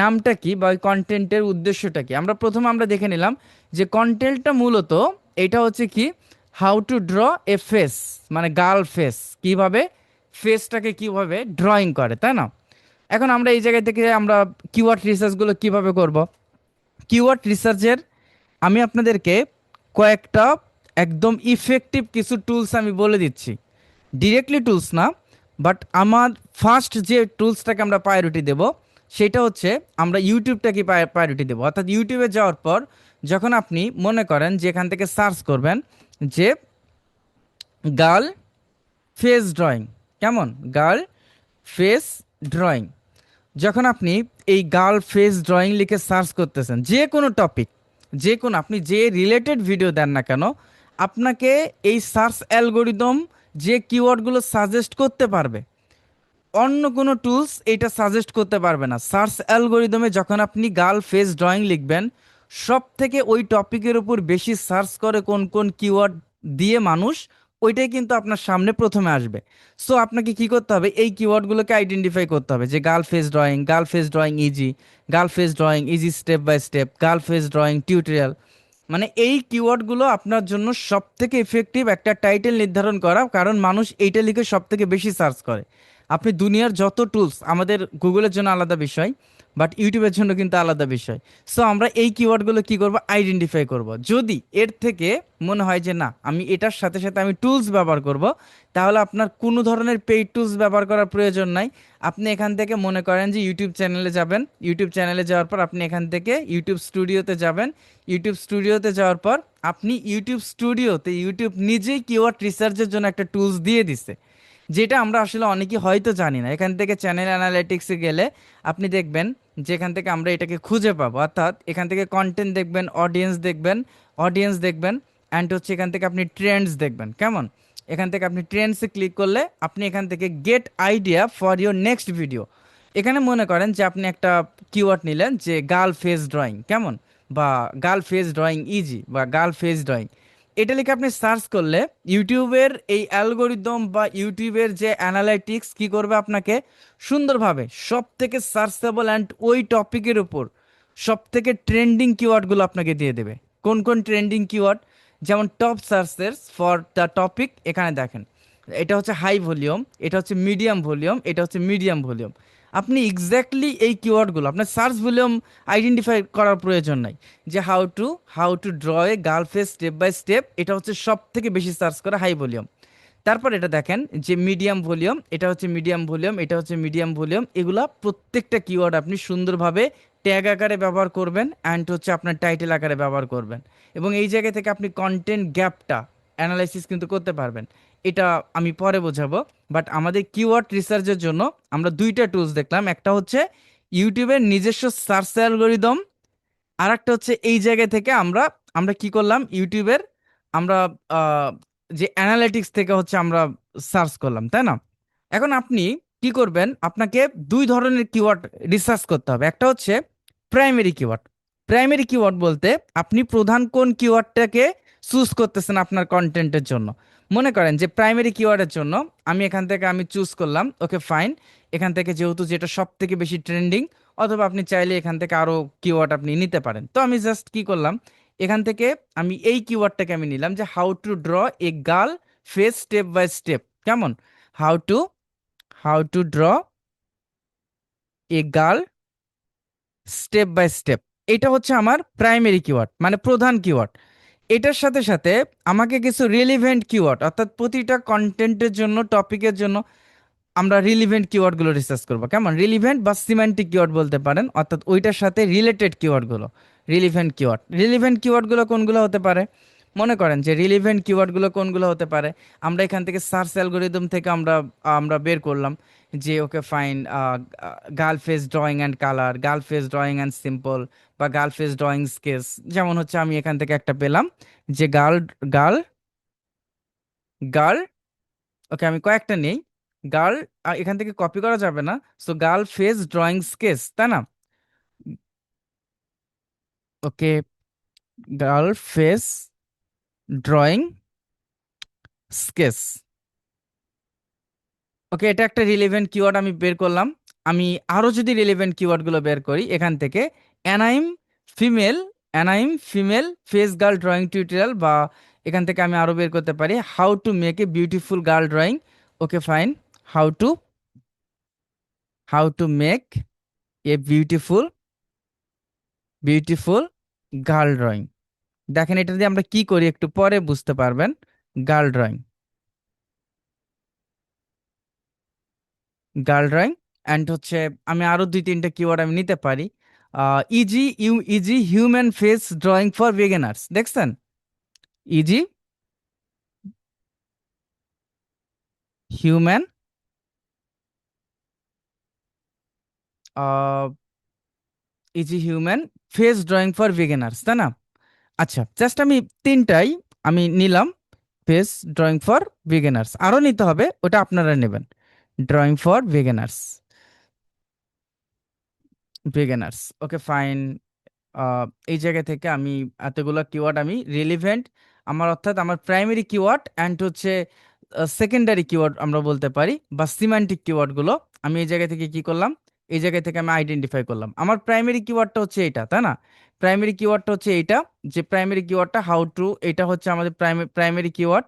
নামটা কি বা ওই কন্টেন্টের উদ্দেশ্যটা কি। আমরা দেখে নিলাম যে কন্টেন্টটা মূলত এটা হচ্ছে কি, how to draw A face, মানে গার্ল ফেস, কিভাবে ফেসটাকে কিভাবে ড্রয়িং করে, তাই না? এখন আমরা এই জায়গা থেকে আমরা কিওয়ার্ড রিসার্চগুলো কিভাবে করব। কিওয়ার্ড রিসার্চের আমি আপনাদেরকে কয়েকটা একদম ইফেক্টিভ কিছু টুলস আমি বলে দিচ্ছি। ডিরেক্টলি টুলস না, বাট আমার ফার্স্ট যে টুলসটাকে আমরা প্রায়োরিটি দেব সেটা হচ্ছে আমরা ইউটিউবটাকে প্রায়োরিটি দেবো। অর্থাৎ ইউটিউবে যাওয়ার পর যখন আপনি মনে করেন যে এখান থেকে সার্চ করবেন যে গার্ল ফেস ড্রয়িং, কেমন, গার্ল ফেস ড্রয়িং, যখন আপনি এই গার্ল ফেস ড্রয়িং লিখে সার্চ করতেছেন, যে কোনো টপিক, যে কোনো আপনি যে রিলেটেড ভিডিও দেন না কেন, আপনাকে এই সার্চ অ্যালগোরিদম যে কিওয়ার্ডগুলো সাজেস্ট করতে পারবে, অন্য কোনো টুলস এটা সাজেস্ট করতে পারবে না। সার্চ অ্যালগোরিদমে যখন আপনি গার্ল ফেস ড্রয়িং লিখবেন, সব থেকে ওই টপিকের উপর বেশি সার্চ করে কোন কোন কিওয়ার্ড দিয়ে মানুষ, ওইটাই কিন্তু আপনার সামনে প্রথমে আসবে। সো আপনাকে কি করতে হবে, এই কিওয়ার্ডগুলোকে আইডেন্টিফাই করতে হবে যে girl face drawing easy, girl face drawing easy step by step, girl face drawing tutorial. মানে এই কিওয়ার্ডগুলো আপনার জন্য সব থেকে ইফেক্টিভ একটা টাইটেল নির্ধারণ করা, কারণ মানুষ এইটা লিখে সব থেকে বেশি সার্চ করে। আপনি দুনিয়ার যত টুলস, আমাদের গুগলের জন্য আলাদা বিষয়, বাট ইউটিউবের জন্য কিন্তু আলাদা বিষয়। সো আমরা এই কিওয়ার্ডগুলো কি করব, আইডেন্টিফাই করব। যদি এর থেকে মনে হয় যে না, আমি এটার সাথে সাথে আমি টুলস ব্যবহার করব, তাহলে আপনার কোনো ধরনের পেইড টুলস ব্যবহার করার প্রয়োজন নাই। আপনি এখান থেকে মনে করেন যে ইউটিউব চ্যানেলে যাবেন, ইউটিউব চ্যানেলে যাওয়ার পর আপনি এখান থেকে ইউটিউব স্টুডিওতে যাবেন। ইউটিউব স্টুডিওতে যাওয়ার পর আপনি ইউটিউব নিজেই কিওয়ার্ড রিসার্চের জন্য একটা টুলস দিয়ে দিছে, যেটা আমরা আসলে অনেকেই হয়তো জানি না। এখান থেকে চ্যানেল অ্যানালিটিক্সে গেলে আপনি দেখবেন যেখান থেকে আমরা এটাকে খুঁজে পাবো। অর্থাৎ এখান থেকে কন্টেন্ট দেখবেন, অডিয়েন্স দেখবেন অ্যান্ড হচ্ছে এখান থেকে আপনি ট্রেন্ডস দেখবেন, কেমন। এখান থেকে আপনি ট্রেন্ডসে ক্লিক করলে আপনি এখান থেকে get idea for your next video. এখানে মনে করেন যে আপনি একটা কিওয়ার্ড নিলেন যে গার্ল ফেস ড্রয়িং, কেমন, বা গার্ল ফেস ড্রয়িং ইজি, বা গার্ল ফেস ড্রয়িং, এটা লিখে আপনি সার্চ করলে ইউটিউবের এই অ্যালগোরিদম বা ইউটিউবের যে অ্যানালাইটিক্স কি করবে, আপনাকে সুন্দরভাবে সব থেকে সার্চেবল অ্যান্ড ওই টপিকের উপর সব থেকে ট্রেন্ডিং কিওয়ার্ডগুলো আপনাকে দিয়ে দেবে। কোন কোন ট্রেন্ডিং কিওয়ার্ড, যেমন top searches for the topic, এখানে দেখেন এটা হচ্ছে হাই ভলিউম, এটা হচ্ছে মিডিয়াম ভলিউম, এটা হচ্ছে মিডিয়াম ভলিউম। আপনি এক্স্যাক্টলি এই কিওয়ার্ডগুলো আপনার সার্চ ভলিউম আইডেন্টিফাই করার প্রয়োজন নাই। যে how to draw a girl face step by step, এটা হচ্ছে সব থেকে বেশি সার্চ করা হাই ভলিউম। তারপর এটা দেখেন যে মিডিয়াম ভলিউম, এটা হচ্ছে মিডিয়াম ভলিউম, এটা হচ্ছে মিডিয়াম ভলিউম। এগুলা প্রত্যেকটা কিওয়ার্ড আপনি সুন্দরভাবে ট্যাগ আকারে ব্যবহার করবেন অ্যান্ড হচ্ছে আপনার টাইটেল আকারে ব্যবহার করবেন, এবং এই জায়গা থেকে আপনি কন্টেন্ট গ্যাপটা অ্যানালাইসিস কিন্তু করতে পারবেন। এটা আমি পরে বোঝাবো। বাট আমাদের কিওয়ার্ড রিসার্চের জন্য আমরা দুইটা টুলস দেখলাম, একটা হচ্ছে ইউটিউবের নিজস্ব সার্চ অ্যালগোরিদম, আর একটা হচ্ছে এই জায়গা থেকে আমরা আমরা কি করলাম, ইউটিউবের আমরা আহ, যে অ্যানালিটিক্স থেকে হচ্ছে আমরা সার্চ করলাম, তাই না? এখন আপনি কি করবেন, আপনাকে দুই ধরনের কিওয়ার্ড রিসার্চ করতে হবে। একটা হচ্ছে প্রাইমারি কিওয়ার্ড। প্রাইমারি কিওয়ার্ড বলতে আপনি প্রধান কোন কিওয়ার্ডটাকে চুজ করতেছেন আপনার কন্টেন্টের জন্য। মনে করেন যে প্রাইমারি কিওয়ার্ডের জন্য আমি চুজ করলাম, ওকে ফাইন, এখান থেকে যেহেতু যেটা সব থেকে বেশি ট্রেন্ডিং, অথবা আপনি চাইলে এখান থেকে আরো কিওয়ার্ড আপনি নিতে পারেন। তো আমি জাস্ট কি করলাম, এখান থেকে আমি এই কিওয়ার্ডটাকে আমি নিলাম যে how to draw a girl face step by step, কেমন, how to how to draw a girl step by step. এটা হচ্ছে আমার প্রাইমারি কিওয়ার্ড, মানে প্রধান কিওয়ার্ড। এটার সাথে সাথে আমাকে কিছু রিলেভেন্ট কিওয়ার্ড, অর্থাৎ প্রতিটা কন্টেন্টের জন্য, টপিকের জন্য আমরা রিলিভেন্ট কিওয়ার্ডগুলো রিসার্চ করব, কেমন? রিলিভেন্ট বা সিম্যান্টিক কিওয়ার্ড বলতে পারেন, অর্থাৎ ওইটার সাথে রিলেটেড কিওয়ার্ডগুলো। রিলিভেন্ট কিওয়ার্ডগুলো কোনগুলো হতে পারে? মনে করেন যে রিলিভেন্ট কিওয়ার্ডগুলো কোনগুলো হতে পারে, আমরা এখান থেকে সার্চ অ্যালগোরিদম থেকে আমরা আমরা বের করলাম যে okay fine, girl face drawing and colour, girl face drawing and simple, বা গার্ল ফেস ড্রয়িং স্কেচ। যেমন হচ্ছে আমি এখান থেকে একটা পেলাম যে গার্ল গার্ল গার্ল, ওকে আমি কয়েকটা নেই। গার্ল, এখান থেকে কপি করা যাবে না, so girl face drawing sketch, তাই না? ওকে, গার্ল ফেস ড্রয়িং স্কেচ। ওকে, এটা একটা রিলেভেন্ট কিওয়ার্ড আমি বের করলাম। আমি আরো যদি রিলেভেন্ট কিওয়ার্ডগুলো বের করি এখান থেকে, anime female, anime female face girl drawing tutorial, বা এখান থেকে আমি আরো বের করতে পারি how to make a beautiful girl drawing. Okay fine, how to how to make a beautiful beautiful girl drawing. দেখেন এটা দিয়ে আমরা কি করি একটু পরে বুঝতে পারবেন। Girl drawing, girl drawing and হচ্ছে আমি আরো দুই তিনটা কিওয়ার্ড আমি নিতে পারি। Easy human face drawing for beginners, দেখছেন? Easy human, easy human face drawing for beginners, তাই না? আচ্ছা, জাস্ট আমি তিনটাই আমি নিলাম। ফেস ড্রয়িং ফর বিগিনার্স, আরো নিতে হবে, ওটা আপনারা নেবেন। Drawing for beginners, okay fine. এই জায়গা থেকে আমি এতগুলো কিওয়ার্ড আমি রিলিভেন্ট, আমার অর্থাৎ আমার প্রাইমারি কিওয়ার্ড অ্যান্ড হচ্ছে সেকেন্ডারি কিওয়ার্ড আমরা বলতে পারি, বা সিমান্টিক কিওয়ার্ডগুলো আমি এই জায়গা থেকে কি করলাম, এই জায়গা থেকে আমি আইডেন্টিফাই করলাম। আমার প্রাইমারি কিওয়ার্ডটা হচ্ছে এইটা, তাই না? প্রাইমারি কিওয়ার্ডটা হচ্ছে এইটা, যে প্রাইমারি কিওয়ার্ডটা হাউ টু, এটা হচ্ছে আমাদের primary keyword.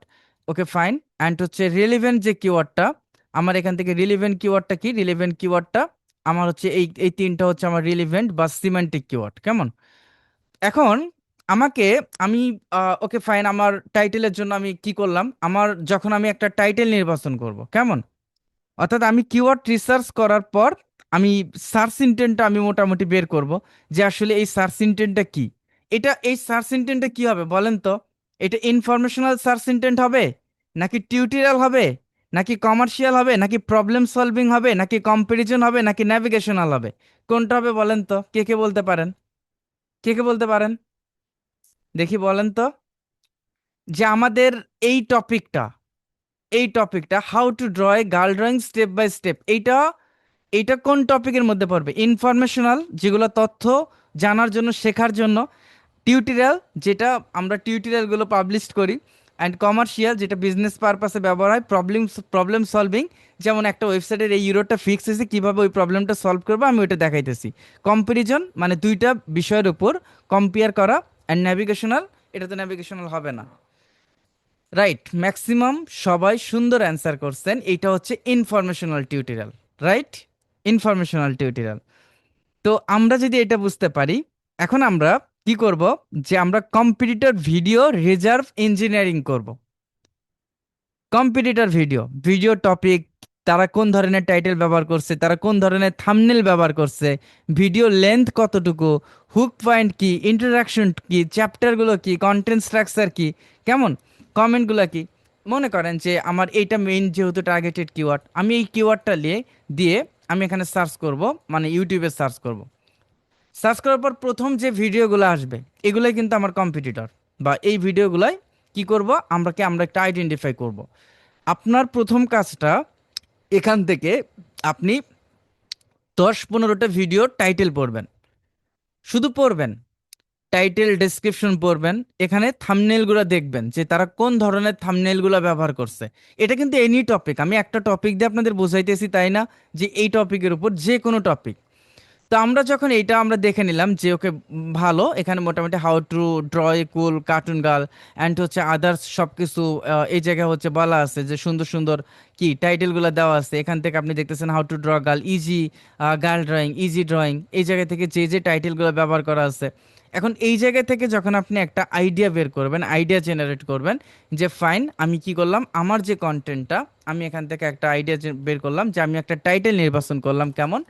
Okay fine, and হচ্ছে রিলিভেন্ট যে কিওয়ার্ডটা, আমার এখান থেকে রিলিভেন্ট কিওয়ার্ডটা কি, রিলিভেন্ট কিওয়ার্ডটা আমার হচ্ছে এই এই তিনটা হচ্ছে আমার রিলিভেন্ট বা সিমেন্টিক কিওয়ার্ড, কেমন? এখন আমাকে, আমি ওকে ফাইন, আমার টাইটেলের জন্য আমি কি করলাম, আমার যখন আমি একটা টাইটেল নির্বাচন করব, কেমন? অর্থাৎ আমি কিওয়ার্ড রিসার্চ করার পর আমি সার্চ ইন্টেন্টটা আমি মোটামুটি বের করব যে আসলে এই সার্চ ইন্টেন্টটা কি। এই সার্চ ইন্টেন্টটা কি হবে বলেন তো? এটা ইনফরমেশনাল সার্চ ইন্টেন্ট হবে, নাকি টিউটোরিয়াল হবে, নাকি কমার্শিয়াল হবে, নাকি প্রবলেম সলভিং হবে, নাকি কম্পারিজন হবে, নাকি ন্যাভিগেশনাল হবে? কোনটা হবে বলেন তো? কে কে বলতে পারেন? কে কে বলতে পারেন? দেখি বলেন তো। যে আমাদের এই টপিকটা এই টপিকটা how to draw a girl drawing step by step, এইটা এইটা কোন টপিকের মধ্যে পড়বে? ইনফরমেশনাল, যেগুলো তথ্য জানার জন্য, শেখার জন্য। টিউটোরিয়াল, যেটা আমরা টিউটোরিয়ালগুলো পাবলিশ করি। অ্যান্ড কমার্শিয়াল, যেটা বিজনেস পারপাসে ব্যবহার হয়। প্রবলেম সলভিং, যেমন একটা ওয়েবসাইটের এই ইউরোটা ফিক্স হয়েছে, কীভাবে ওই প্রবলেমটা সলভ করবো আমি ওইটা দেখাইতেছি। কম্পারিজন, মানে দুইটা বিষয়ের উপর কম্পেয়ার করা। অ্যান্ড ন্যাভিগেশনাল, এটা তো ন্যাভিগেশনাল হবে না। রাইট, ম্যাক্সিমাম সবাই সুন্দর অ্যান্সার করছেন, এইটা হচ্ছে informational tutorial. Right, informational tutorial. তো আমরা যদি এটা বুঝতে পারি, এখন আমরা কি করব, যে আমরা কম্পিটিটর ভিডিও রিজার্ভ ইঞ্জিনিয়ারিং করব। কম্পিটিটর ভিডিও ভিডিও টপিক, তারা কোন ধরনের টাইটেল ব্যবহার করছে, তারা কোন ধরনের থাম্বনেল ব্যবহার করছে, ভিডিও লেন্থ কতটুকু, হুক পয়েন্ট কি, ইন্টারাকশন কি, চ্যাপ্টারগুলো কি, কন্টেন্ট স্ট্রাকচার কি, কেমন, কমেন্টগুলো কি। মনে করেন যে আমার এইটা মেইন যেহেতু টার্গেটেড কিওয়ার্ড, আমি এই কিওয়ার্ডটা দিয়ে আমি এখানে সার্চ করব, মানে ইউটিউবে সার্চ করব। সার্চ করার পর প্রথম যে ভিডিওগুলো আসবে এগুলোই কিন্তু আমার কম্পিটিটর, বা এই ভিডিওগুলাই কি করব, আমরা একটা আইডেন্টিফাই করব। আপনার প্রথম কাজটা, এখান থেকে আপনি 10-15টা ভিডিও টাইটেল পড়বেন, শুধু পড়বেন। টাইটেল ডেসক্রিপশন পড়বেন, এখানে থাম্বনেলগুলো দেখবেন যে তারা কোন ধরনের থাম্বনেলগুলো ব্যবহার করছে। এটা কিন্তু এনি টপিক, আমি একটা টপিক দিয়ে আপনাদের বোঝাইতেছি তাই না, যে এই টপিকের উপর যে কোনো টপিক। তো আমরা যখন এইটা আমরা দেখে নিলাম যে ওকে ভালো, এখানে মোটামুটি how to draw A cool cartoon girl and হচ্ছে আদার্স সব কিছু এই জায়গায় হচ্ছে বলা আছে, যে সুন্দর সুন্দর কি টাইটেলগুলো দেওয়া আছে। এখান থেকে আপনি দেখতেছেন how to draw girl, easy girl drawing, easy drawing, এই জায়গা থেকে যে যে টাইটেলগুলো ব্যবহার করা আছে। এখন এই জায়গা থেকে যখন আপনি একটা আইডিয়া বের করবেন, আইডিয়া জেনারেট করবেন, যে ফাইন আমি কি করলাম, আমার যে কন্টেন্টটা, আমি এখান থেকে একটা আইডিয়া বের করলাম, যে আমি একটা টাইটেল নির্বাচন করলাম কেমন,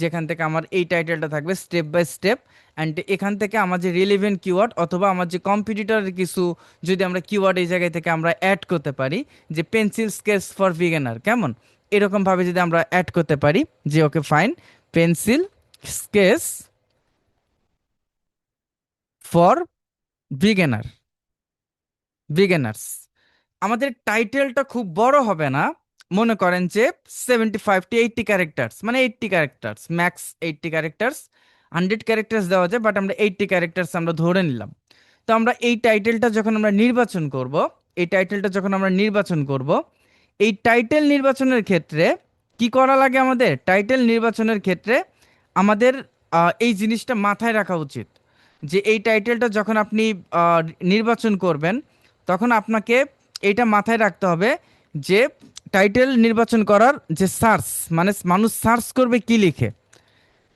যেখান থেকে আমার এই টাইটেলটা থাকবে স্টেপ বাই স্টেপ। অ্যান্ড এখান থেকে আমার যে রিলেভেন্ট কিওয়ার্ড অথবা আমার যে কম্পিটিটরের কিছু, যদি আমরা কিওয়ার্ড এই জায়গায় থেকে আমরা অ্যাড করতে পারি, যে পেন্সিল স্কেচ ফর বিগিনার কেমন, এরকম ভাবে যদি আমরা অ্যাড করতে পারি, যে okay fine pencil sketch for beginner, beginners, আমাদের টাইটেলটা খুব বড় হবে না। মনে করেন যে 75 to 80 ক্যারেক্টার্স, মানে 80 ক্যারেক্টার্স ম্যাক্স, 80 ক্যারেক্টার্স। 100 ক্যারেক্টার্স দেওয়া যায়, বাট আমরা 80 ক্যারেক্টার্স আমরা ধরে নিলাম। তো আমরা এই টাইটেলটা যখন আমরা নির্বাচন করব, এই টাইটেলটা যখন আমরা নির্বাচন করব, এই টাইটেল নির্বাচনের ক্ষেত্রে কি করা লাগে, আমাদের টাইটেল নির্বাচনের ক্ষেত্রে আমাদের এই জিনিসটা মাথায় রাখা উচিত, যে এই টাইটেলটা যখন আপনি আহ, নির্বাচন করবেন, তখন আপনাকে এইটা মাথায় রাখতে হবে, যে টাইটেল নির্বাচন করার যে সার্চ, মানে মানুষ সার্চ করবে কি লিখে,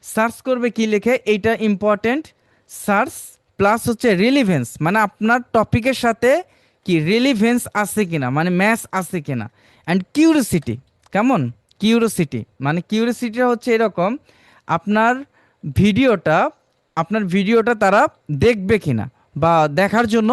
সার্চ করবে কি লিখে, এইটা ইম্পর্টেন্ট। সার্চ প্লাস হচ্ছে রিলিভেন্স, মানে আপনার টপিকের সাথে কি রিলিভেন্স আছে কিনা, মানে ম্যাচ আছে কিনা। অ্যান্ড কিউরিসিটি কেমন, কিউরিসিটি মানে কিউরিসিটিটা হচ্ছে এরকম, আপনার ভিডিওটা, আপনার ভিডিওটা তারা দেখবে কিনা, বা দেখার জন্য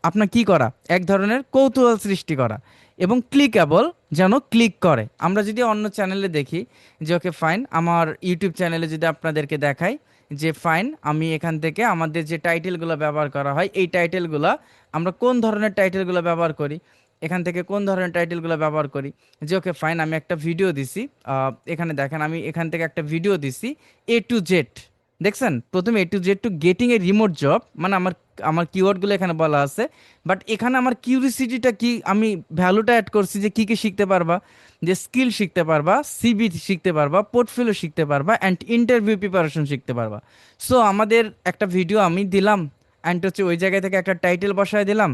আপনার কি করা, এক ধরনের কৌতূহল সৃষ্টি করা, এবং ক্লিকেবল, যেন ক্লিক করে। আমরা যদি অন্য চ্যানেলে দেখি, যে ওকে ফাইন আমার ইউটিউব চ্যানেলে যদি আপনাদেরকে দেখাই, যে ফাইন আমি এখান থেকে আমাদের যে টাইটেলগুলো ব্যবহার করা হয়, এই টাইটেলগুলো আমরা কোন ধরনের টাইটেলগুলো ব্যবহার করি, এখান থেকে কোন ধরনের টাইটেলগুলো ব্যবহার করি, যে ওকে ফাইন আমি একটা ভিডিও দিছি, এখানে দেখেন আমি এখান থেকে একটা ভিডিও দিছি, A to Z, দেখছেন প্রথমে A to Z to getting a remote job, মানে আমার আমার কিওয়ার্ডগুলো এখানে বলা আছে, বাট এখানে আমার কিউরিসিটিটা কি, আমি ভ্যালুটা অ্যাড করছি যে কি কি শিখতে পারবা, যে স্কিল শিখতে পারবা, সিবি শিখতে পারবা, পোর্টফোলিও শিখতে পারবা, অ্যান্ড ইন্টারভিউ প্রিপারেশন শিখতে পারবা। সো আমাদের একটা ভিডিও আমি দিলাম, অ্যান্ড হচ্ছে ওই জায়গায় থেকে একটা টাইটেল বসায় দিলাম।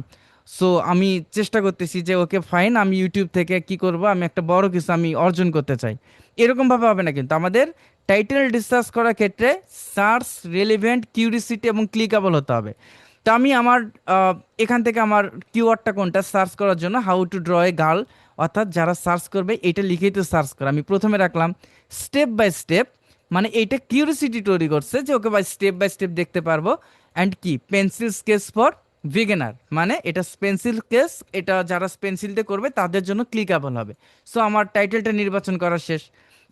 সো আমি চেষ্টা করতেছি যে ওকে ফাইন আমি ইউটিউব থেকে কি করব, আমি একটা বড় কিছু আমি অর্জন করতে চাই, এরকম ভাবে হবে না। কিন্তু আমাদের টাইটেল ডিসকাস করার ক্ষেত্রে সার্চ, রেলিভেন্ট, কিউরিসিটি এবং ক্লিকেবল হতে হবে। তো আমি আমার আহ, এখান থেকে আমার কিওয়ার্ডটা কোনটা সার্চ করার জন্য, how to draw a girl, অর্থাৎ যারা সার্চ করবে এটা লিখেই তো সার্চ করে, আমি প্রথমে রাখলাম স্টেপ বাই স্টেপ, মানে এইটা কিউরিসিটি তৈরি করছে, যে ওকে বাই স্টেপ দেখতে পারবো। অ্যান্ড কি পেন্সিল স্কেচ ফর বিগিনার, মানে এটা পেন্সিল স্কেচ, এটা যারা পেন্সিলতে করবে তাদের জন্য ক্লিকেবল হবে। সো আমার টাইটেলটা নির্বাচন করা শেষ।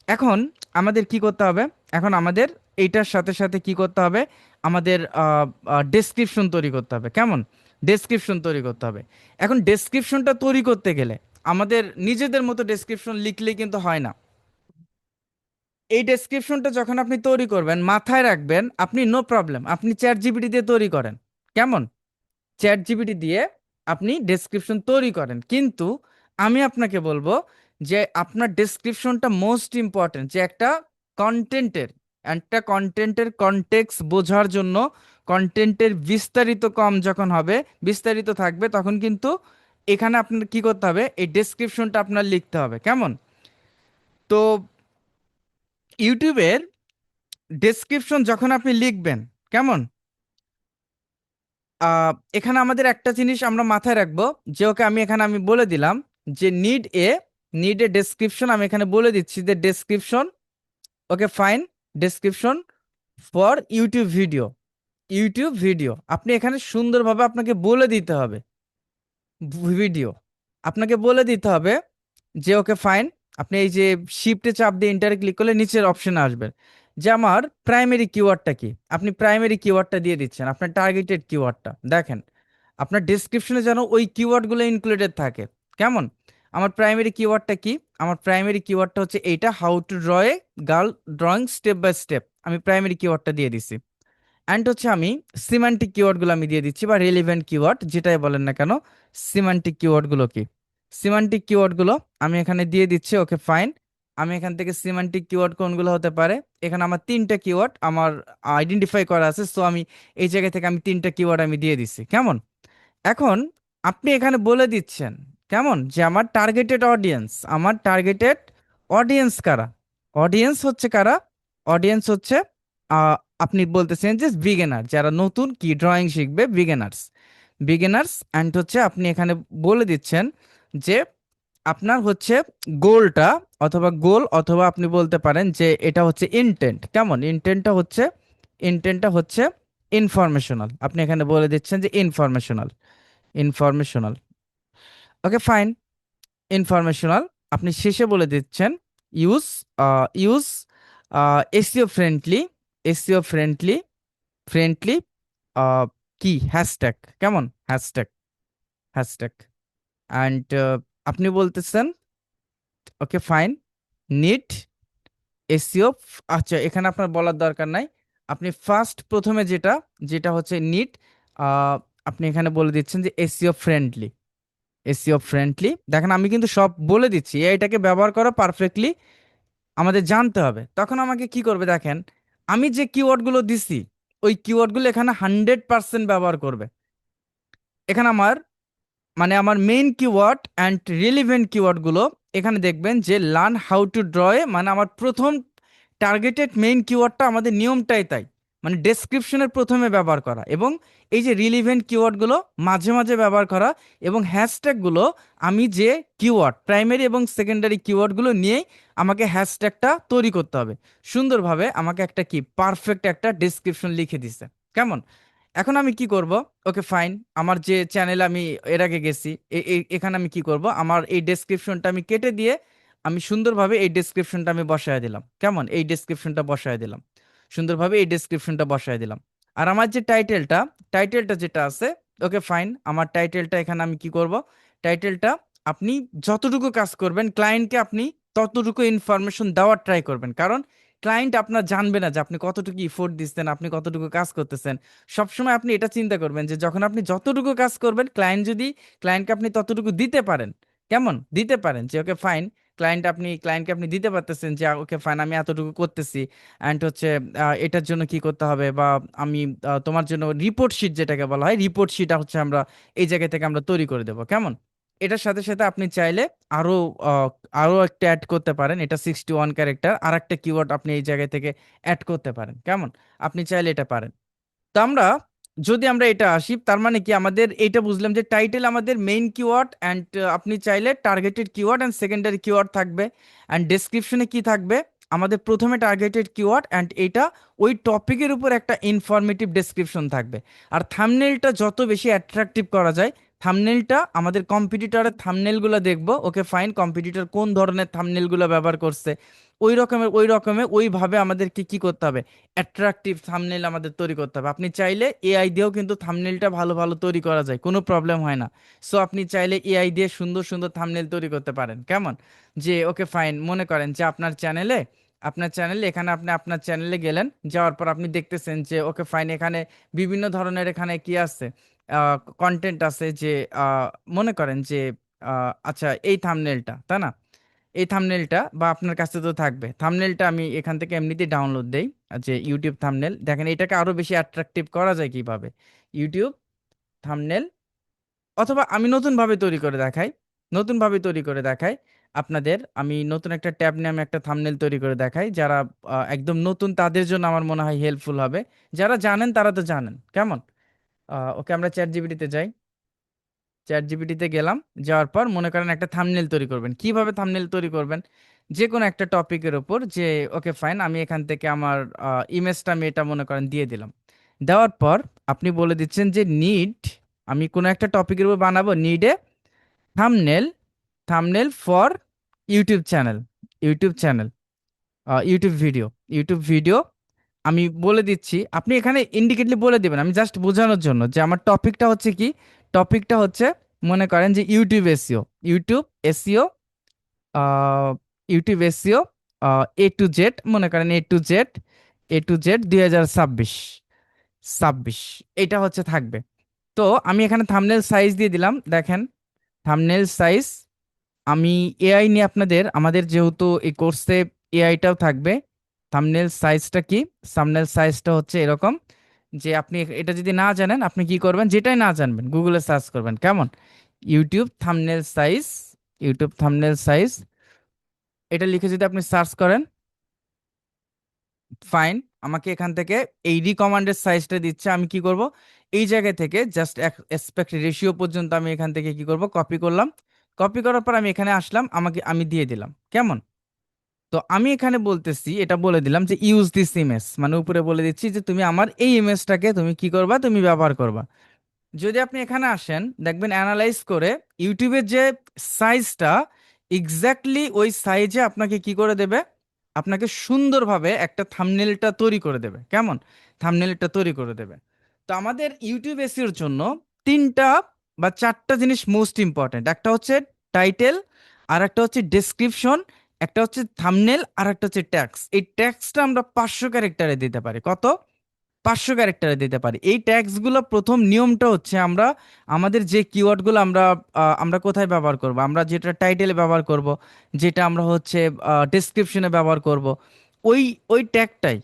এখন আমাদের কি করতে হবে, এখন আমাদের এইটার সাথে সাথে কি করতে হবে, আমাদের ডেসক্রিপশন তৈরি করতে হবে কেমন, ডেসক্রিপশন তৈরি করতে হবে। এখন ডেসক্রিপশনটা তৈরি করতে গেলে আমাদের নিজেদের মতো ডেসক্রিপশন লিখলেই কিন্তু হয় না। এই ডেসক্রিপশনটা যখন আপনি তৈরি করবেন, মাথায় রাখবেন, আপনি নো প্রবলেম আপনি চ্যাট জিপিটি দিয়ে তৈরি করেন কেমন, চ্যাট জিপিটি দিয়ে আপনি ডেসক্রিপশন তৈরি করেন, কিন্তু আমি আপনাকে বলবো যে আপনার ডেসক্রিপশনটা মোস্ট ইম্পর্টেন্ট, যে একটা কন্টেন্টের কনটেক্সট বোঝার জন্য, কন্টেন্টের বিস্তারিত কম যখন হবে, বিস্তারিত থাকবে, তখন কিন্তু এখানে আপনার কি করতে হবে, এই ডেসক্রিপশনটা আপনার লিখতে হবে কেমন। তো ইউটিউবের ডেসক্রিপশন যখন আপনি লিখবেন কেমন, এখানে আমাদের একটা জিনিস আমরা মাথায় রাখবো, যে ওকে আমি এখানে আমি বলে দিলাম যে নিড এ ডেসক্রিপশন, আমি এখানে বলে দিচ্ছি যে description, okay fine description for YouTube video, YouTube video আপনি এখানে সুন্দরভাবে আপনাকে বলে দিতে হবে, ভিডিও আপনাকে বলে দিতে হবে, যে ওকে ফাইন আপনি এই যে শিফটে চাপ দিয়ে ইন্টারে ক্লিক করলে নিচের অপশনে আসবেন, যে আমার প্রাইমারি কিওয়ার্ডটা কি, আপনি প্রাইমারি কিওয়ার্ডটা দিয়ে দিচ্ছেন, আপনার টার্গেটেড কিওয়ার্ডটা দেখেন, আপনার ডেসক্রিপশনে যেন ওই কিওয়ার্ডগুলো ইনক্লুডেড থাকে কেমন। আমার প্রাইমারি কিওয়ার্ডটা কি, আমার প্রাইমারি কিওয়ার্ডটা হচ্ছে এইটা, how to draw a girl drawing step by step, আমি প্রাইমারি কিওয়ার্ডটা দিয়ে দিছি। অ্যান্ড হচ্ছে আমি সিমান্টিক কিওয়ার্ডগুলো আমি দিয়ে দিচ্ছি, বা রেলিভেন্ট কিওয়ার্ড যেটাই বলেন না কেন, সিমান্টিক কিওয়ার্ডগুলো কি, সিমান্টিক কিওয়ার্ডগুলো আমি এখানে দিয়ে দিচ্ছি, ওকে ফাইন। আমি এখান থেকে সিমান্টিক কিওয়ার্ড কোনগুলো হতে পারে, এখানে আমার 3টা কিওয়ার্ড আমার আইডেন্টিফাই করা আছে, সো আমি এই জায়গা থেকে আমি 3টা কিওয়ার্ড আমি দিয়ে দিচ্ছি কেমন। এখন আপনি এখানে বলে দিচ্ছেন কেমন, যে আমার টার্গেটেড অডিয়েন্স, আমার টার্গেটেড অডিয়েন্স কারা, অডিয়েন্স হচ্ছে কারা, অডিয়েন্স হচ্ছে আপনি বলতেছেন যে বিগিনার, যারা নতুন কি ড্রয়িং শিখবে, বিগিনার্স। বিগিনার্স অ্যান্ড হচ্ছে আপনি এখানে বলে দিচ্ছেন যে আপনার হচ্ছে গোলটা, অথবা গোল, অথবা আপনি বলতে পারেন যে এটা হচ্ছে ইনটেন্ট। কেমন? ইনটেন্টটা হচ্ছে ইনফরমেশনাল। আপনি এখানে বলে দিচ্ছেন যে informational. Informational, okay fine. Informational. আপনি শেষে বলে দিচ্ছেন use, use SEO friendly, SEO friendly, friendly কি হ্যাশট্যাগ। কেমন? Hashtag, hashtag. অ্যান্ড আপনি বলতেছেন ওকে ফাইন, নিট এসইও। আচ্ছা, এখানে আপনার বলার দরকার নাই। আপনি ফার্স্ট প্রথমে যেটা, যেটা হচ্ছে নিট, আপনি এখানে বলে দিচ্ছেন যে এসইও ফ্রেন্ডলি। এসইও ফ্রেন্ডলি, দেখেন আমি কিন্তু সব বলে দিচ্ছি, এটাকে ব্যবহার করা পারফেক্টলি আমাদের জানতে হবে। তখন আমাকে কি করবে দেখেন, আমি যে কিওয়ার্ডগুলো দিছি ওই কিওয়ার্ডগুলো এখানে 100% ব্যবহার করবে। এখানে আমার মানে আমার মেইন কিওয়ার্ড অ্যান্ড রিলিভেন্ট কিওয়ার্ডগুলো এখানে দেখবেন যে লার্ন হাউ টু ড্র এ, মানে আমার প্রথম টার্গেটেড মেইন কিওয়ার্ডটা, আমাদের নিয়মটাই তাই, মানে ডেসক্রিপশনের প্রথমে ব্যবহার করা, এবং এই যে রিলিভেন্ট কিওয়ার্ডগুলো মাঝে মাঝে ব্যবহার করা, এবং হ্যাশট্যাগুলো আমি যে কিওয়ার্ড প্রাইমারি এবং সেকেন্ডারি কিওয়ার্ডগুলো নিয়েই আমাকে হ্যাশট্যাগটা তৈরি করতে হবে সুন্দরভাবে। আমাকে একটা কি পারফেক্ট একটা ডেসক্রিপশন লিখে দিছে। কেমন? এখন আমি কি করব? ওকে ফাইন, আমার যে চ্যানেলে আমি এর আগে গেছি, এখানে আমি কি করব, আমার এই ডেসক্রিপশনটা আমি কেটে দিয়ে আমি সুন্দরভাবে এই ডেসক্রিপশনটা আমি বসায় দিলাম। কেমন? এই ডেসক্রিপশনটা বসায় দিলাম সুন্দরভাবে, এই ডেসক্রিপশনটা বসায় দিলাম। আর আমার যে টাইটেলটা, টাইটেলটা যেটা আছে, ওকে ফাইন, আমার টাইটেলটা এখানে আমি কি করব, টাইটেলটা আপনি যতটুকু কাজ করবেন ক্লায়েন্টকে আপনি ততটুকু ইনফরমেশন দেওয়ার ট্রাই করবেন, কারণ ক্লায়েন্ট আপনার জানবে না যে আপনি কতটুকু ইফোর্ট দিচ্ছেন, আপনি কতটুকু কাজ করতেছেন। সবসময় আপনি এটা চিন্তা করবেন যে যখন আপনি যতটুকু কাজ করবেন, ক্লায়েন্ট যদি, ক্লায়েন্টকে আপনি ততটুকু দিতে পারেন। কেমন? দিতে পারেন যে ওকে ফাইন, ক্লায়েন্টকে আপনি দিতে পারতেছেন যে ওকে ফাইন আমি এতটুকু করতেছি, অ্যান্ড হচ্ছে এটার জন্য কি করতে হবে, বা আমি তোমার জন্য রিপোর্ট শিট, যেটাকে বলা হয় রিপোর্ট শিট, হচ্ছে আমরা এই জায়গা থেকে আমরা তৈরি করে দেবো। কেমন? এটার সাথে সাথে আপনি চাইলে আরো আহ, আরো একটা অ্যাড করতে পারেন, এটা 61 ক্যারেক্টার, আর একটা কিওয়ার্ড আপনি এই জায়গা থেকে অ্যাড করতে পারেন। কেমন? আপনি চাইলে এটা পারেন। তো আমরা যদি আমরা এটা আসি, তার মানে কি আমাদের এটা বুঝলাম যে টাইটেল আমাদের মেইন কিওয়ার্ড, অ্যান্ড আপনি চাইলে targeted keyword and secondary keyword থাকবে, অ্যান্ড ডেসক্রিপশনে কি থাকবে, আমাদের প্রথমে টার্গেটেড কিওয়ার্ড, অ্যান্ড এটা ওই টপিকের উপর একটা ইনফরমেটিভ ডেসক্রিপশন থাকবে। আর থাম্বনেলটা যত বেশি অ্যাট্রাকটিভ করা যায়, থাম্বনেলটা আমাদের কম্পিটিটরের থাম্বনেলগুলো দেখবো, ওকে ফাইন, কম্পিটিটর কোন ধরনের থাম্বনেলগুলো ব্যবহার করছে, ওই রকমের ওইভাবে আমাদেরকে কি করতে হবে, অ্যাট্রাকটিভ থাম্বনেল আমাদের তৈরি করতে হবে। আপনি চাইলে এআই দিয়েও কিন্তু থাম্বনেলটা ভালো ভালো তৈরি করা যায়, কোনো প্রবলেম হয় না। সো আপনি চাইলে এআই দিয়ে সুন্দর সুন্দর থাম্বনেল তৈরি করতে পারেন। কেমন? যে ওকে ফাইন, মনে করেন যে আপনার চ্যানেলে এখানে আপনি আপনার চ্যানেলে গেলেন, যাওয়ার পর আপনি দেখতেছেন যে ওকে ফাইন, এখানে বিভিন্ন ধরনের এখানে কি আছে, কন্টেন্ট আছে, যে আহ, মনে করেন যে আচ্ছা এই থাম্বনেলটা, তাই না? এই থাম্বনেলটা বা আপনার কাছে তো থাকবে থাম্বনেলটা, আমি এখান থেকে এমনিতেই ডাউনলোড দেই, যে ইউটিউব থাম্বনেল। দেখেন এটাকে আরো বেশি অ্যাট্রাকটিভ করা যায় কিভাবে, ইউটিউব থাম্বনেল, অথবা আমি নতুন ভাবে তৈরি করে দেখাই, নতুন ভাবে তৈরি করে দেখাই আপনাদের। আমি নতুন একটা ট্যাব নিয়ে আমি একটা থাম্বনেল তৈরি করে দেখাই, যারা একদম নতুন তাদের জন্য আমার মনে হয় হেল্পফুল হবে। যারা জানেন তারা তো জানেন। কেমন? ওকে, আমরা চ্যাট জিপিটিতে যাই। চ্যাট জিপিটিতে গেলাম, যাওয়ার পর মনে করেন একটা থাম্বনেল তৈরি করবেন। কিভাবে থাম্বনেল তৈরি করবেন? যে কোনো একটা টপিকের উপর, যে ওকে ফাইন, আমি এখান থেকে আমার ইমেজটা আমি এটা মনে করেন দিয়ে দিলাম। দেওয়ার পর আপনি বলে দিচ্ছেন যে নিড, আমি কোনো একটা টপিকের উপর বানাবো, নিডে thumbnail, thumbnail for YouTube channel, YouTube channel, YouTube video, YouTube video. আমি বলে দিচ্ছি, আপনি এখানে ইন্ডিকেটলি বলে দিবেন, আমি জাস্ট বোঝানোর জন্য যে আমার টপিকটা হচ্ছে কি, টপিকটা হচ্ছে মনে করেন যে YouTube SEO, YouTube SEO, YouTube SEO A to Z, মনে করেন A to Z, A to Z 2026, 26 এটা হচ্ছে থাকবে। তো আমি এখানে থাম্বনেল সাইজ দিয়ে দিলাম, দেখেন থাম্বনেল সাইজ। আমি এআই নিয়ে আপনাদের, আমাদের যেহেতু এই কোর্সে এআইটাও থাকবে, থাম্বনেল সাইজটা কি, থাম্বনেল সাইজটা হচ্ছে এরকম, যে আপনি এটা যদি না জানেন আপনি কি করবেন, যেটাই না জানবেন গুগলে সার্চ করবেন। কেমন? YouTube thumbnail size, YouTube thumbnail size, এটা লিখে যদি আপনি সার্চ করেন, ফাইন, আমাকে এখান থেকে এই রিকমান্ডেড সাইজটা দিচ্ছে, আমি কি করব, এই জায়গা থেকে জাস্ট অ্যাসপেক্ট রেশিও পর্যন্ত আমি এখান থেকে কি করব, কপি করলাম। কপি করার পর আমি এখানে আসলাম, আমাকে আমি দিয়ে দিলাম। কেমন? তো আমি এখানে বলতেছি, এটা বলে দিলাম যে ইউজ দিস ইমেজ, মানে উপরে বলে দিচ্ছি যে তুমি আমার এই ইমেজটাকে তুমি কি করবা, তুমি ব্যবহার করবা। যদি আপনি এখানে আসেন, দেখবেন অ্যানালাইজ করে ইউটিউবের যে সাইজটা, এক্স্যাক্টলি ওই সাইজে আপনাকে কি করে দেবে, আপনাকে সুন্দরভাবে একটা থাম্বনেলটা তৈরি করে দেবে। কেমন? থাম্বনেলটা তৈরি করে দেবে। তো আমাদের ইউটিউব এসইওর জন্য তিনটা বা চারটা জিনিস মোস্ট ইম্পর্ট্যান্ট। একটা হচ্ছে টাইটেল, আর একটা হচ্ছে ডেসক্রিপশন, একটা হচ্ছে থাম্বনেল, আর একটা হচ্ছে ট্যাক্স। এই ট্যাক্সটা আমরা 500 ক্যারেক্টারে দিতে পারি। কত? 500 ক্যারেক্টারে দিতে পারি। এই ট্যাগসগুলো প্রথম নিয়মটা হচ্ছে আমরা আমাদের যে কিওয়ার্ডগুলো আমরা কোথায় ব্যবহার করব, আমরা যেটা টাইটেলে ব্যবহার করব, যেটা আমরা হচ্ছে ডেসক্রিপশনে ব্যবহার করব, ওই ওই ট্যাগটাই,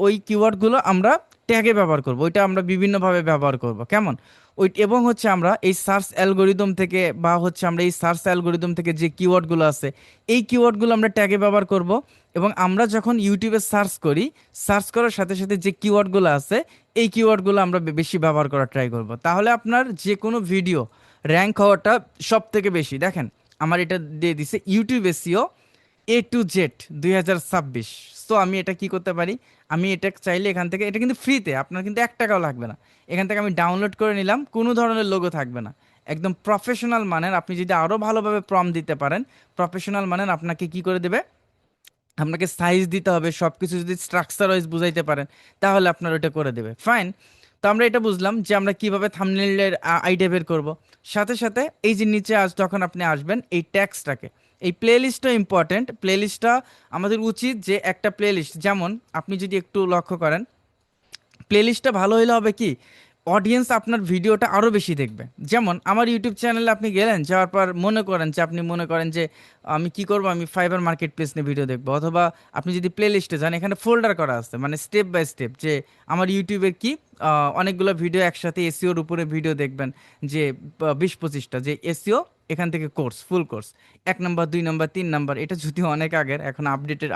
ওই কিওয়ার্ডগুলো আমরা ট্যাগে ব্যবহার করব, ওইটা আমরা বিভিন্নভাবে ব্যবহার করব। কেমন? ওই এবং হচ্ছে আমরা এই সার্চ অ্যালগোরিদম থেকে বা হচ্ছে আমরা এই সার্চ অ্যালগোরিদম থেকে যে কিওয়ার্ডগুলো আছে, এই কিওয়ার্ডগুলো আমরা ট্যাগে ব্যবহার করব। এবং আমরা যখন ইউটিউবে সার্চ করি, সার্চ করার সাথে সাথে যে কিওয়ার্ডগুলো আছে, এই কিওয়ার্ডগুলো আমরা বেশি ব্যবহার করার ট্রাই করব। তাহলে আপনার যে কোনো ভিডিও র্যাঙ্ক হওয়াটা সব থেকে বেশি। দেখেন, আমার এটা দিয়ে দিছে YouTube SEO A to Z 2026। So আমি এটা কি করতে পারি, আমি এটা চাইলে এখান থেকে, এটা কিন্তু ফ্রিতে, আপনার কিন্তু 1 টাকাও লাগবে না। এখান থেকে আমি ডাউনলোড করে নিলাম, কোনো ধরনের লোগো থাকবে না, একদম প্রফেশনাল মানের। আপনি যদি আরও ভালোভাবে প্রম্পট দিতে পারেন, প্রফেশনাল মানের আপনাকে কি করে দেবে, আপনাকে সাইজ দিতে হবে, সব কিছু যদি স্ট্রাকচার ওয়াইজ বুঝাইতে পারেন, তাহলে আপনার ওটা করে দেবে। ফাইন। তো আমরা এটা বুঝলাম যে আমরা কিভাবে থাম্বনেইলের আইডিয়া বের করব। সাথে সাথে এই যে নিচে যখন আপনি আসবেন এই ট্যাক্সটাকে, এই প্লেলিস্টটা ইম্পর্টেন্ট। প্লেলিস্টটা আমাদের উচিত যে একটা প্লেলিস্ট, যেমন আপনি যদি একটু লক্ষ্য করেন, প্লেলিস্টটা ভালো হলে হবে কি, অডিয়েন্স আপনার ভিডিওটা আরও বেশি দেখবে। যেমন আমার ইউটিউব চ্যানেলে আপনি গেলেন, যাওয়ার পর মনে করেন যে আমি কি করব, আমি ফাইবার মার্কেট প্লেস নিয়ে ভিডিও দেখবো, অথবা আপনি যদি প্লে লিস্টে যান, এখানে ফোল্ডার করা আছে, মানে স্টেপ বাই স্টেপ, যে আমার ইউটিউবের কি অনেকগুলো ভিডিও একসাথে এসইওর উপরে ভিডিও দেখবেন, যে 20-25টা যে এসইও, এখান থেকে course, full course, 1 number, 2 number, 3 number. এটা যদিও অনেক আগের, এখন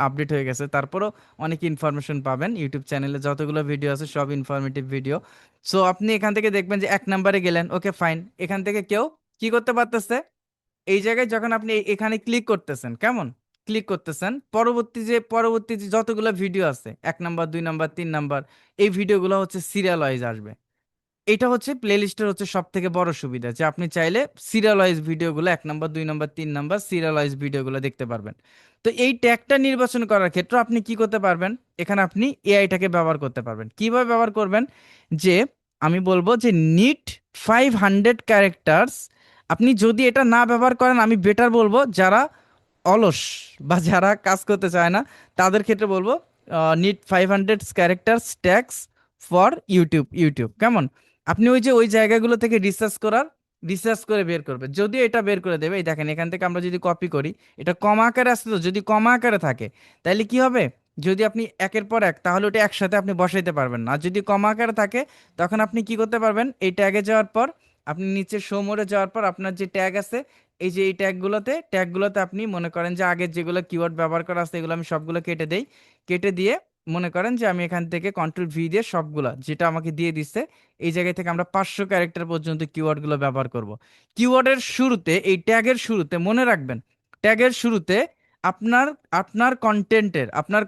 আপডেট হয়ে গেছে, তারপরও অনেক ইনফরমেশন পাবেন। ইউটিউব চ্যানেলে যতগুলো ভিডিও আছে সব ইনফরমেটিভ ভিডিও। সো আপনি এখান থেকে দেখবেন যে 1 নাম্বারে গেলেন, ওকে ফাইন, এখান থেকে কেউ কি করতে পারতেছে, এই জায়গায় যখন আপনি এখানে ক্লিক করতেছেন, কেমন, ক্লিক করতেছেন, পরবর্তী যে যতগুলো ভিডিও আছে, 1 নাম্বার, 2 নাম্বার, 3 নাম্বার, এই ভিডিওগুলো হচ্ছে সিরিয়াল ওয়াইজ আসবে। এটা হচ্ছে প্লেলিস্টের হচ্ছে সব থেকে বড় সুবিধা, যে আপনি চাইলে সিরিয়াল ওয়াইজ ভিডিওগুলো 1 number, 2 number, 3 number serial wise ভিডিওগুলো দেখতে পারবেন। তো এই ট্যাগটা নির্বাচন করার ক্ষেত্রে আপনি কি করতে পারবেন, এখানে আপনি এআইটাকে ব্যবহার করতে পারবেন। কিভাবে ব্যবহার করবেন, যে আমি বলবো যে নিট 500 ক্যারেক্টার্স। আপনি যদি এটা না ব্যবহার করেন, আমি বেটার বলবো যারা অলস বা যারা কাজ করতে চায় না, তাদের ক্ষেত্রে বলবো need 500 characters tax for YouTube. কেমন? আপনি ওই যে ওই জায়গাগুলো থেকে রিসার্চ করে বের করবে, যদিও এটা বের করে দেবে। এই দেখেন, এখান থেকে আমরা যদি কপি করি, এটা কমা আকারে আসছে, তো যদি কমা আকারে থাকে তাহলে কি হবে, যদি আপনি একের পর এক, তাহলে ওটা একসাথে আপনি বসাইতে পারবেন না। আর যদি কমা আকারে থাকে, তখন আপনি কি করতে পারবেন, এই ট্যাগে যাওয়ার পর আপনি নিচে শো মোডে যাওয়ার পর আপনার যে ট্যাগ আছে, এই যে এই ট্যাগগুলোতে আপনি মনে করেন যে আগের যেগুলো কিওয়ার্ড ব্যবহার করা আছে, এগুলো আমি সবগুলো কেটে দেই। কেটে দিয়ে মনে করেন যে আমি এখান থেকে কন্ট্রোল V দিয়ে সবগুলা যেটা আমাকে দিয়ে দিচ্ছে, এই জায়গায় থেকে আমরা 500 ক্যারেক্টার পর্যন্ত কিওয়ার্ডগুলো ব্যবহার করব। কিওয়ার্ডের শুরুতে, এই ট্যাগের শুরুতে মনে রাখবেন, ট্যাগের শুরুতে আপনার আপনার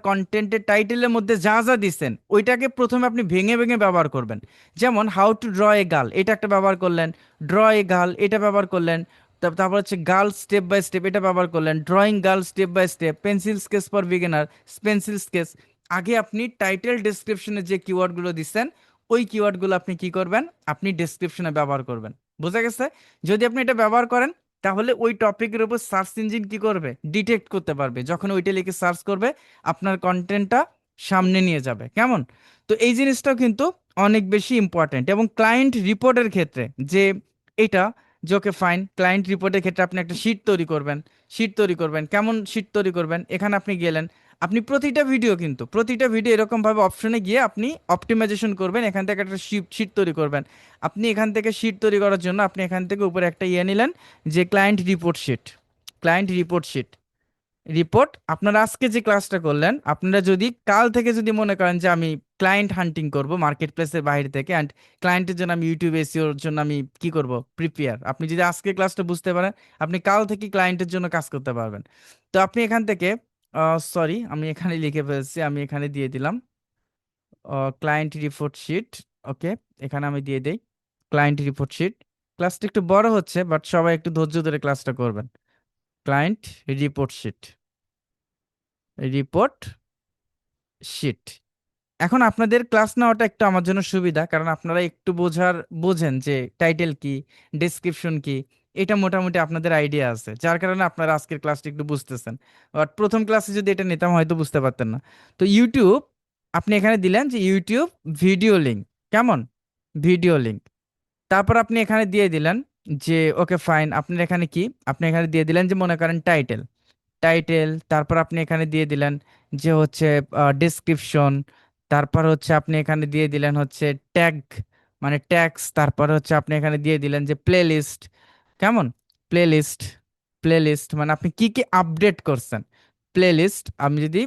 কন্টেন্টের টাইটেলের মধ্যে যা যা দিচ্ছেন, ওইটাকে প্রথমে আপনি ভেঙে ভেঙে ব্যবহার করবেন। যেমন how to draw a girl, এটা একটা ব্যবহার করলেন। ড্র এ গার্ল, এটা ব্যবহার করলেন। তারপর হচ্ছে গার্ল স্টেপ বাই স্টেপ, এটা ব্যবহার করলেন। Drawing girl step by step, pencil sketch for beginner, pencil sketch. আগে আপনি টাইটেল ডেসক্রিপশনে যে কিওয়ার্ডগুলো দিচ্ছেন, ওই কিওয়ার্ডগুলো আপনি কি করবেন, আপনি ডেসক্রিপশনে ব্যবহার করবেন। বোঝা গেছে? যদি আপনি এটা ব্যবহার করেন, তাহলে ওই টপিকের উপর সার্চ ইঞ্জিন কি করবে, ডিটেক্ট করতে পারবে। যখন ওইটা লিখে সার্চ করবে, আপনার কন্টেন্টটা সামনে নিয়ে যাবে। কেমন? তো এই জিনিসটাও কিন্তু অনেক বেশি ইম্পর্ট্যান্ট। এবং ক্লায়েন্ট রিপোর্টের ক্ষেত্রে যে এটা, যে ওকে ফাইন, ক্লায়েন্ট রিপোর্টের ক্ষেত্রে আপনি একটা শিট তৈরি করবেন। কেমন শিট তৈরি করবেন, এখানে আপনি গেলেন, আপনি প্রতিটা ভিডিও এরকম ভাবে অপশনে গিয়ে আপনি অপটিমাইজেশন করবেন, এখান থেকে একটা শিট তৈরি করবেন। আপনি এখান থেকে শিট তৈরি করার জন্য আপনি এখান থেকে উপরে একটা নিলেন, যে ক্লায়েন্ট রিপোর্ট শিট। রিপোর্ট। আপনারা আজকে যে ক্লাসটা করলেন, আপনারা যদি কাল থেকে যদি মনে করেন যে আমি ক্লায়েন্ট হান্টিং করব মার্কেট প্লেসের বাইরে থেকে, অ্যান্ড ক্লায়েন্টের জন্য আমি ইউটিউব এসইওর জন্য আমি কি করব, প্রিপেয়ার, আপনি যদি আজকে ক্লাসটা বুঝতে পারেন, আপনি কাল থেকে ক্লায়েন্টের জন্য কাজ করতে পারবেন। তো আপনি এখান থেকে, সরি আমি এখানে লিখে ফেলছি, আমি এখানে দিয়ে দিলাম ক্লায়েন্ট রিপোর্ট শিট। ওকে, এখানে আমি দিয়ে দেই ক্লায়েন্ট রিপোর্ট শিট। ক্লাসটা একটু বড় হচ্ছে, বাট সবাই একটু ধৈর্য ধরে ক্লাসটা করবেন। Client report sheet, report sheet. এখন আপনাদের ক্লাস নেওয়াটা একটু আমার জন্য সুবিধা, কারণ আপনারা একটু বোঝেন যে টাইটেল কি, ডেসক্রিপশন কি, এটা মোটামুটি আপনাদের আইডিয়া আছে, যার কারণে আপনারা আজকের ক্লাসটা একটু বুঝতেছেন। বাট প্রথম ক্লাসে যদি এটা নিতাম হয়তো বুঝতে পারতেন না। তো ইউটিউব, আপনি এখানে দিলেন যে ইউটিউব ভিডিও লিঙ্ক, কেমন, ভিডিও লিঙ্ক। তারপর আপনি এখানে দিয়ে দিলেন যে ওকে ফাইন, আপনি এখানে কি, আপনি এখানে দিয়ে দিলেন যে মনে করেন টাইটেল, তারপর আপনি এখানে দিয়ে দিলেন যে হচ্ছে ডেসক্রিপশন। তারপর হচ্ছে আপনি এখানে দিয়ে দিলেন হচ্ছে ট্যাগ, মানে ট্যাগস। তারপর হচ্ছে আপনি এখানে দিয়ে দিলেন যে প্লেলিস্ট, কেমন, প্লেলিস্ট। মানে আপনি কি কি আপডেট করছেন, প্লেলিস্ট। আমি যদি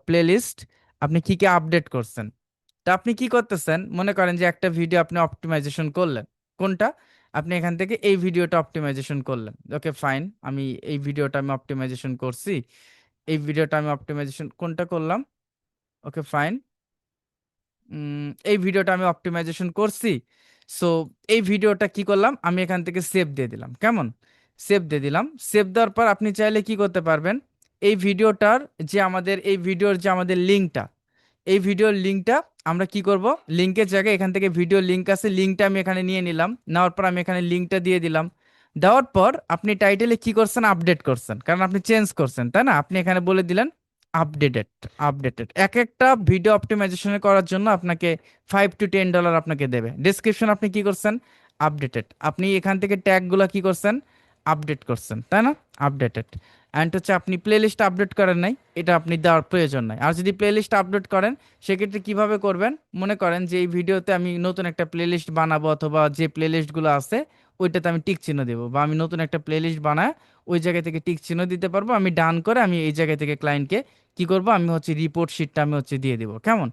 প্লেলিস্ট, আপনি কি কি আপডেট করছেন। তা আপনি কি করতেছেন, মনে করেন যে একটা ভিডিও আপনি অপটিমাইজেশন করলেন, কোনটা, আপনি এখান থেকে এই ভিডিওটা অপটিমাইজেশন করলেন। ওকে ফাইন, আমি এই ভিডিওটা আমি অপটিমাইজেশন করছি, এই ভিডিওটা আমি অপটিমাইজেশন কোনটা করলাম। ওকে ফাইন, এই ভিডিওটা আমি অপটিমাইজেশন করছি। সো এই ভিডিওটা কি করলাম, আমি এখান থেকে সেভ দিয়ে দিলাম, কেমন, সেভ দিয়ে দিলাম। সেভ দেওয়ার পর আপনি চাইলে কি করতে পারবেন, এই ভিডিওটার যে আমাদের এই ভিডিওর যে আমাদের লিঙ্কটা, এই ভিডিওর লিঙ্কটা আমরা কি করব, লিঙ্কের জায়গায় এখান থেকে ভিডিও লিঙ্ক আছে, লিঙ্কটা আমি এখানে নিয়ে নিলাম, নেওয়ার পর আমি এখানে লিঙ্কটা দিয়ে দিলাম। দেওয়ার পর আপনি টাইটেলে কি করছেন, আপডেট করছেন, কারণ আপনি চেঞ্জ করছেন, তাই না, আপনি এখানে বলে দিলেন আপডেটেড। এক একটা ভিডিও অপটিমাইজেশন করার জন্য আপনাকে $5 to $10 আপনাকে দেবে। ডেসক্রিপশন আপনি কি করছেন, আপডেটেড। আপনি এখান থেকে ট্যাগগুলো কি করছেন, আপডেট করছেন, তাই না, আপডেটেড। অ্যান্ড হচ্ছে আপনি প্লেলিস্ট আপডেট করেন নাই, এটা আপনি দেওয়ার প্রয়োজন নাই। আর যদি প্লেলিস্ট আপডেট করেন, সেক্ষেত্রে কিভাবে করবেন, মনে করেন যে এই ভিডিওতে আমি নতুন একটা প্লেলিস্ট বানাবো, অথবা যে প্লেলিস্টগুলো আছে ওইটাতে আমি টিক চিহ্ন দেবো, বা আমি নতুন একটা প্লেলিস্ট বানায় ওই জায়গা থেকে টিক চিহ্ন দিতে পারবো। আমি ডান করে আমি এই জায়গা থেকে ক্লায়েন্টকে কি করব, আমি হচ্ছে রিপোর্ট শিটটা আমি হচ্ছে দিয়ে দিব, কেমন।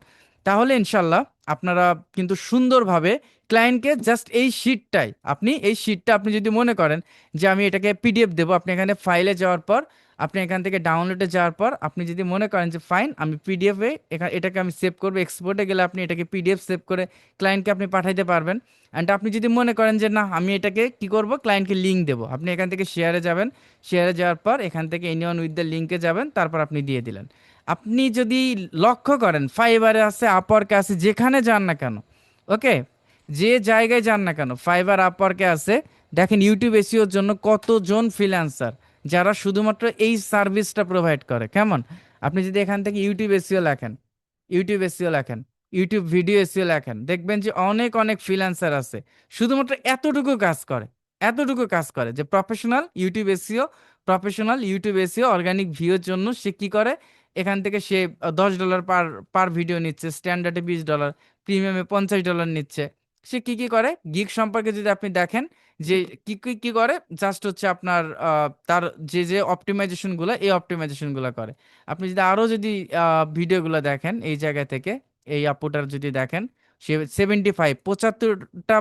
তাহলে ইনশাল্লাহ আপনারা কিন্তু সুন্দরভাবে ক্লায়েন্টকে জাস্ট এই শিটটাই, আপনি এই শিটটা আপনি যদি মনে করেন যে আমি এটাকে পিডিএফ দেবো, আপনি এখানে ফাইলে যাওয়ার পর, আপনি এখান থেকে ডাউনলোডে যাওয়ার পর আপনি যদি মনে করেন যে ফাইন আমি পিডিএফে এটাকে আমি সেভ করবো, এক্সপোর্টে গেলে আপনি এটাকে পিডিএফ সেভ করে ক্লায়েন্টকে আপনি পাঠাইতে পারবেন। অ্যান্ড আপনি যদি মনে করেন যে না আমি এটাকে কি করব, ক্লায়েন্টকে লিঙ্ক দেবো, আপনি এখান থেকে শেয়ারে যাবেন, শেয়ারে যাওয়ার পর এখান থেকে এনিওয়ান উইথ দ্য লিঙ্কে যাবেন, তারপর আপনি দিয়ে দিলেন। আপনি যদি লক্ষ্য করেন ফাইবারে আছে, আপওয়ার্কে আছে, যেখানে যান না কেন, ওকে, যে জায়গায় যান না কেন, ফাইবার আপওয়ার্কে আছে, দেখেন ইউটিউব এসইওর জন্য কতজন ফ্রিল্যান্সার যারা শুধুমাত্র এই সার্ভিসটা প্রোভাইড করে, কেমন। আপনি যদি এখান থেকে ইউটিউব এসইও লেখেন, ইউটিউব এসইও লেখেন, ইউটিউব ভিডিও এসইও লেখেন, দেখবেন যে অনেক অনেক ফ্রিল্যান্সার আছে শুধুমাত্র এতটুকু কাজ করে, এতটুকু কাজ করে যে professional YouTube SEO, professional YouTube SEO organic ভিউর জন্য সে কি করে, এখান থেকে সে $10 পার পার ভিডিও নিচ্ছে, স্ট্যান্ডার্ডে $20, প্রিমিয়ামে $50 নিচ্ছে। সে কি কি করে, গিগ সম্পর্কে যদি আপনি দেখেন যে কি কি কি করে, জাস্ট হচ্ছে আপনার তার যে যে অপটিমাইজেশন গুলো, এই অপটিমাইজেশন গুলো করে। আপনি যদি আরো যদি ভিডিওগুলো দেখেন এই জায়গা থেকে, এই আপুটার যদি দেখেন, সে 75 75টা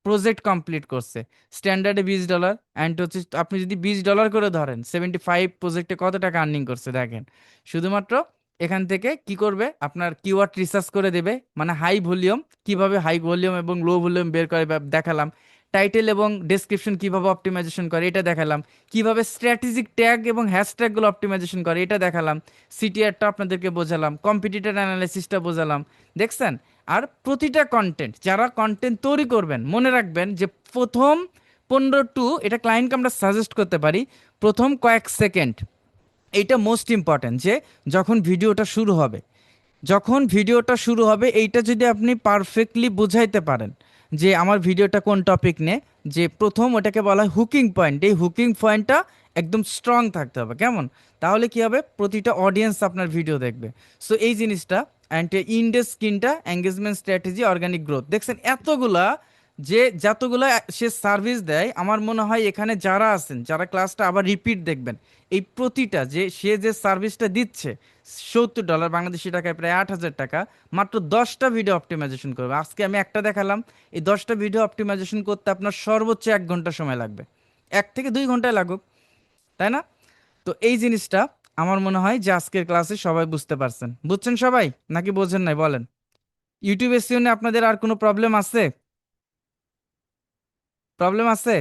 প্রজেক্ট কমপ্লিট করছে, স্ট্যান্ডার্ডে $20, অ্যান্ড হচ্ছে আপনি যদি $20 করে ধরেন, 75 প্রজেক্টে কত টাকা আর্নিং করছে দেখেন। শুধুমাত্র এখান থেকে কি করবে, আপনার কিওয়ার্ড রিসার্চ করে দেবে, মানে হাই ভলিউম, কিভাবে হাই ভলিউম এবং লো ভলিউম বের করে দেখালাম। টাইটেল এবং ডেসক্রিপশন কিভাবে অপটিমাইজেশন করে এটা দেখালাম। কিভাবে স্ট্র্যাটেজিক ট্যাগ এবং হ্যাশট্যাগুলো অপটিমাইজেশন করে এটা দেখালাম। সিটিআরটা আপনাদেরকে বোঝালাম, কম্পিটিটর অ্যানালাইসিসটা বোঝালাম, দেখছেন। আর প্রতিটা কন্টেন্ট, যারা কন্টেন্ট তৈরি করবেন, মনে রাখবেন যে প্রথম 15 এটা ক্লায়েন্টকে আমরা সাজেস্ট করতে পারি, প্রথম কয়েক সেকেন্ড, এইটা মোস্ট ইম্পর্ট্যান্ট, যে যখন ভিডিওটা শুরু হবে, যখন ভিডিওটা শুরু হবে এইটা যদি আপনি পারফেক্টলি বুঝাইতে পারেন যে আমার ভিডিওটা কোন টপিক নিয়ে, যে প্রথম ওটাকে বলা হয় হুকিং পয়েন্ট, এই হুকিং পয়েন্টটা একদম স্ট্রং থাকতে হবে, কেমন। তাহলে কি হবে, প্রতিটা অডিয়েন্স আপনার ভিডিও দেখবে। সো এই জিনিসটা, অ্যান্ড ইন্ডেক্স স্কিনটা, এঙ্গেজমেন্ট স্ট্র্যাটেজি, অর্গানিক গ্রোথ, দেখছেন এতগুলা যে যতগুলো সে সার্ভিস দেয়, আমার মনে হয় এখানে যারা আছেন, যারা ক্লাসটা আবার রিপিট দেখবেন, এই প্রতিটা যে সে যে সার্ভিসটা দিচ্ছে, $70 বাংলাদেশি টাকায় প্রায় 8,000 টাকা, মাত্র 10টা ভিডিও অপটিমাইজেশন করবে। আজকে আমি একটা দেখালাম, এই 10টা ভিডিও অপটিমাইজেশন করতে আপনার সর্বোচ্চ 1 ঘন্টা সময় লাগবে, 1 থেকে 2 ঘন্টায় লাগুক, তাই না? তো এই জিনিসটা আমার মনে হয় যে আজকের ক্লাসে সবাই বুঝতে পারছেন। বুঝছেন সবাই নাকি বোঝেন নাই বলেন? ইউটিউব এসইও নিয়ে আপনাদের আর কোনো প্রবলেম আছে? প্রবলেম আছে?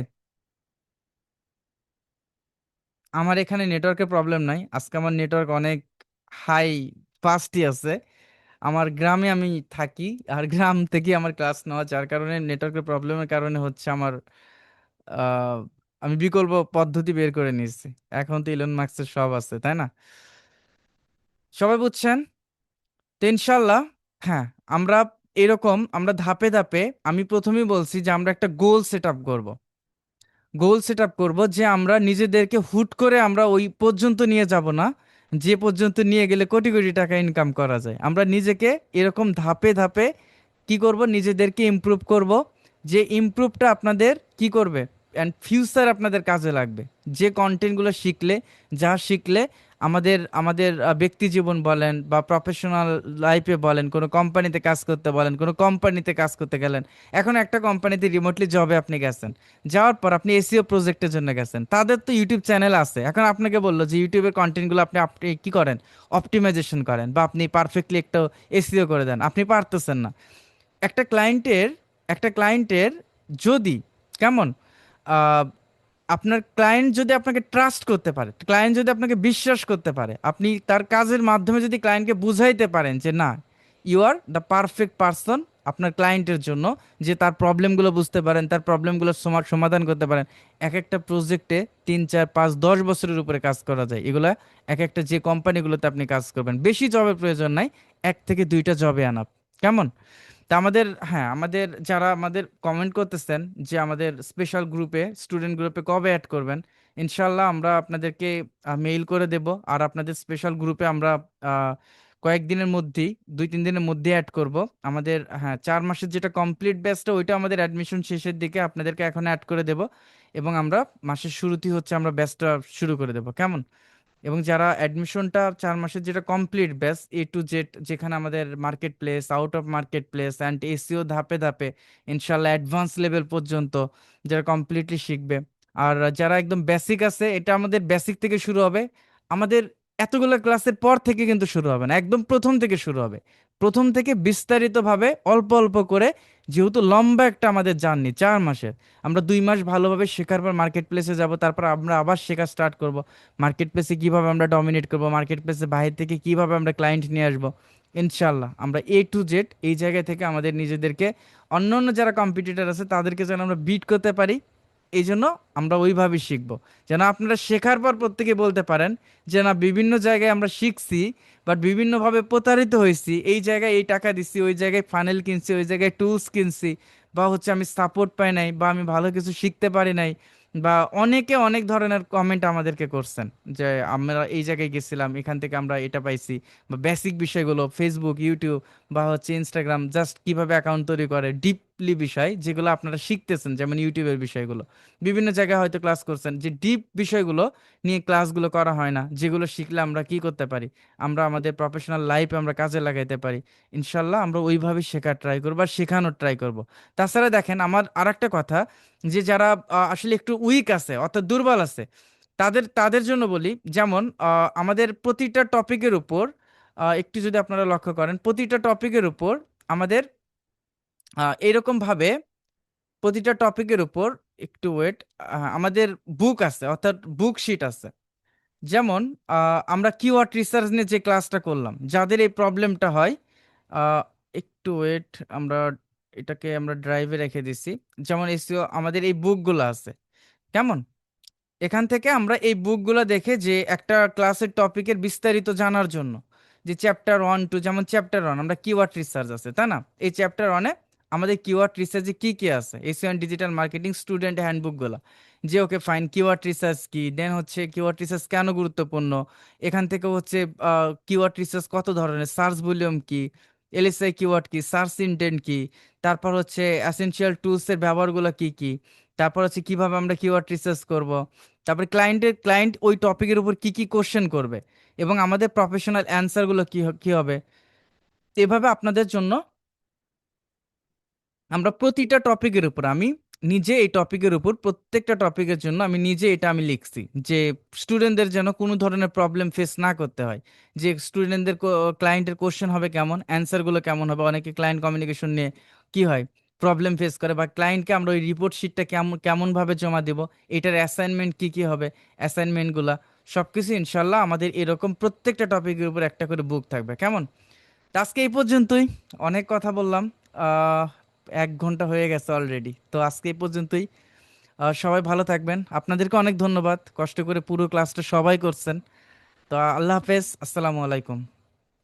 আমার এখানে নেটওয়ার্কের প্রবলেম নাই, আজকে আমার নেটওয়ার্ক অনেক হাই, ফাস্টই আছে। আমার গ্রামে আমি থাকি, আর গ্রাম থেকে আমার ক্লাস নেওয়া, যার কারণে নেটওয়ার্কের প্রবলেমের কারণে হচ্ছে আমার আহ, আমি বিকল্প পদ্ধতি বের করে নিয়েছি। এখন তো ইলন মাস্কের সব আছে, তাই না? সবাই বুঝছেন তো ইনশাল্লাহ? হ্যাঁ, আমরা এরকম আমরা ধাপে ধাপে, আমি প্রথমেই বলছি যে আমরা একটা গোল সেট আপ করবো। গোল সেট আপ করবো যে আমরা নিজেদেরকে হুট করে আমরা ওই পর্যন্ত নিয়ে যাব না, যে পর্যন্ত নিয়ে গেলে কোটি কোটি টাকা ইনকাম করা যায়। আমরা নিজেকে এরকম ধাপে ধাপে কি করব, নিজেদেরকে ইমপ্রুভ করব, যে ইমপ্রুভটা আপনাদের কি করবে অ্যান্ড ফিউচার আপনাদের কাজে লাগবে। যে কন্টেন্টগুলো শিখলে, যা শিখলে আমাদের আমাদের ব্যক্তি জীবন বলেন বা প্রফেশনাল লাইফে বলেন, কোনো কোম্পানিতে কাজ করতে বলেন, কোনো কোম্পানিতে কাজ করতে গেলেন, এখন একটা কোম্পানিতে রিমোটলি জবে আপনি গেছেন, যাওয়ার পর আপনি এসইও প্রজেক্টের জন্য গেছেন, তাদের তো ইউটিউব চ্যানেল আছে। এখন আপনাকে বললো যে ইউটিউবের কন্টেন্টগুলো আপনি আপনি কি করেন, অপটিমাইজেশন করেন বা আপনি পারফেক্টলি একটা এসইও করে দেন, আপনি পারতেছেন না। একটা ক্লায়েন্টের একটা ক্লায়েন্টের যদি কেমন আহ, আপনার ক্লায়েন্ট যদি আপনাকে ট্রাস্ট করতে পারে, ক্লায়েন্ট যদি আপনাকে বিশ্বাস করতে পারে, আপনি তার কাজের মাধ্যমে যদি ক্লায়েন্টকে বুঝাইতে পারেন যে না, you are the perfect person আপনার ক্লায়েন্টের জন্য, যে তার প্রবলেমগুলো বুঝতে পারেন, তার প্রবলেমগুলো সমাধান করতে পারেন। এক একটা প্রজেক্টে 3 4 5 10 বছরের উপরে কাজ করা যায় এগুলা। এক একটা যে কোম্পানিগুলোতে আপনি কাজ করবেন, বেশি জবের প্রয়োজন নাই, 1 থেকে 2টা জবে আনাপ। কেমন? তা আমাদের, হ্যাঁ, আমাদের যারা আমাদের কমেন্ট করতেছেন যে আমাদের স্পেশাল গ্রুপে, স্টুডেন্ট গ্রুপে কবে অ্যাড করবেন, ইনশাল্লাহ আমরা আপনাদেরকে মেইল করে দেব। আর আপনাদের স্পেশাল গ্রুপে আমরা আহ, কয়েকদিনের মধ্যেই, 2 3 দিনের মধ্যে অ্যাড করব। আমাদের, হ্যাঁ, 4 মাসের যেটা কমপ্লিট ব্যাচটা, ওইটা আমাদের অ্যাডমিশন শেষের দিকে আপনাদেরকে এখন অ্যাড করে দেব। এবং আমরা মাসের শুরুতেই হচ্ছে আমরা ব্যাচটা শুরু করে দেব। কেমন? এবং যারা অ্যাডমিশনটা 4 মাসের যেটা complete batch A to Z, যেখানে আমাদের market place, out of market place and SEO ধাপে ধাপে ইনশাল্লাহ অ্যাডভান্স লেভেল পর্যন্ত যারা কমপ্লিটলি শিখবে। আর যারা একদম বেসিক আছে, এটা আমাদের বেসিক থেকে শুরু হবে। আমাদের এতগুলো ক্লাসের পর থেকে কিন্তু শুরু হবে না, একদম প্রথম থেকে শুরু হবে। প্রথম থেকে বিস্তারিতভাবে অল্প অল্প করে, যেহেতু লম্বা একটা আমাদের জার্নি 4 মাসের, আমরা 2 মাস ভালোভাবে শেখার পর মার্কেট প্লেসে যাব, তারপর আমরা আবার শেখা স্টার্ট করব। মার্কেট প্লেসে কিভাবে আমরা ডমিনেট করব, মার্কেট প্লেসে বাইরে থেকে কিভাবে আমরা ক্লায়েন্ট নিয়ে আসবো, ইনশাল্লাহ আমরা A to Z এই জায়গা থেকে আমাদের নিজেদেরকে অন্য অন্য যারা কম্পিটিটর আছে তাদেরকে যেন আমরা বিট করতে পারি, এই জন্য আমরা ওইভাবেই শিখবো। যেন আপনারা শেখার পর প্রত্যেকে বলতে পারেন যে না, বিভিন্ন জায়গায় আমরা শিখছি, বাট বিভিন্নভাবে প্রতারিত হয়েছি, এই জায়গায় এই টাকা দিছি, ওই জায়গায় ফানেল কিনছি, ওই জায়গায় টুলস কিনছি, বা হচ্ছে আমি সাপোর্ট পাই নাই, বা আমি ভালো কিছু শিখতে পারি নাই, বা অনেকে অনেক ধরনের কমেন্ট আমাদেরকে করছেন যে আমরা এই জায়গায় গেছিলাম, এখান থেকে আমরা এটা পাইছি। বা বেসিক বিষয়গুলো, ফেসবুক, ইউটিউব বা হচ্ছে ইনস্টাগ্রাম, জাস্ট কিভাবে অ্যাকাউন্ট তৈরি করে, ডিপলি বিষয় যেগুলো আপনারা শিখতেছেন, যেমন ইউটিউবের বিষয়গুলো। বিভিন্ন জায়গায় হয়তো ক্লাস করছেন, যে ডিপ বিষয়গুলো নিয়ে ক্লাসগুলো করা হয় না, যেগুলো শিখলে আমরা কি করতে পারি, আমরা আমাদের প্রফেশনাল লাইফে আমরা কাজে লাগাইতে পারি। ইনশাল্লাহ আমরা ওইভাবে শেখার ট্রাই করবো বা শেখানোর ট্রাই করব। তাছাড়া দেখেন, আমার আরেকটা কথা, যে যারা আসলে একটু উইক আছে অর্থাৎ দুর্বল আছে, তাদের তাদের জন্য বলি, যেমন আমাদের প্রতিটা টপিকের উপর, একটু যদি আপনারা লক্ষ্য করেন, প্রতিটা টপিকের উপর আমাদের এরকম ভাবে, প্রতিটা টপিকের উপর, একটু ওয়েট, আমাদের বুক আছে অর্থাৎ বুক শিট আছে। যেমন আমরা কিওয়ার্ড রিসার্চ নিয়ে যে ক্লাসটা করলাম, যাদের এই প্রবলেমটা হয়, আহ, একটু ওয়েট, আমরা এটাকে আমরা ড্রাইভে রেখে দিছি। যেমন এসইও আমাদের এই বুকগুলো আছে। কেমন? এখান থেকে আমরা এই বুকগুলো দেখে যে একটা ক্লাসের টপিকের বিস্তারিত জানার জন্য, যে চ্যাপ্টার 1 2, যেমন চ্যাপ্টার 1 আমরা কিওয়ার্ড রিসার্চ আছে, তাই না? এই চ্যাপ্টার 1-এ আমাদের কিওয়ার্ড রিসার্চে কি কি আছে, SEO and digital marketing student হ্যান্ডবুকগুলো, যে ওকে ফাইন কিওয়ার্ড রিসার্চ কি, দেন হচ্ছে কিওয়ার্ড রিসার্চ কেন গুরুত্বপূর্ণ, এখান থেকে হচ্ছে কিওয়ার্ড রিসার্চ কত ধরনের, সার্চ ভলিউম কি, এলএসআই কিওয়ার্ড কি, সার্চ ইন্টেন্ট কি, তারপর হচ্ছে অ্যাসেনশিয়াল টুলসের ব্যবহারগুলো কি কি, তারপর হচ্ছে কিভাবে আমরা কিওয়ার্ড রিসার্চ করব, তারপরে ক্লায়েন্ট ওই টপিকের উপর কি কি কোশ্চেন করবে এবং আমাদের প্রফেশনাল অ্যান্সারগুলো কি হবে। এভাবে আপনাদের জন্য আমরা প্রতিটা টপিকের উপর আমি নিজে এই টপিকের উপর প্রত্যেকটা টপিকের জন্য আমি নিজে এটা আমি লিখছি যে স্টুডেন্টদের যেন কোনো ধরনের প্রবলেম ফেস না করতে হয়, যে স্টুডেন্টদের ক্লায়েন্টের কোশ্চেন হবে কেমন, অ্যান্সারগুলো কেমন হবে। অনেকে ক্লায়েন্ট কমিউনিকেশন নিয়ে কি হয় প্রবলেম ফেস করে, বা ক্লায়েন্টকে আমরা ওই রিপোর্ট শিটটা কেমনভাবে জমা দেব, এটার অ্যাসাইনমেন্ট কি কি হবে, অ্যাসাইনমেন্টগুলা সব কিছু ইনশাল্লাহ আমাদের এরকম প্রত্যেকটা টপিকের উপর একটা করে বুক থাকবে। কেমন? তো আজকে এই পর্যন্তই, অনেক কথা বললাম। আহ 1 ঘন্টা হয়ে গেছে অলরেডি, তো আজকে এই পর্যন্তই। সবাই ভালো থাকবেন, আপনাদেরকে অনেক ধন্যবাদ, কষ্ট করে পুরো ক্লাসটা সবাই করছেন। তো আল্লাহ হাফেজ, আসসালামু আলাইকুম।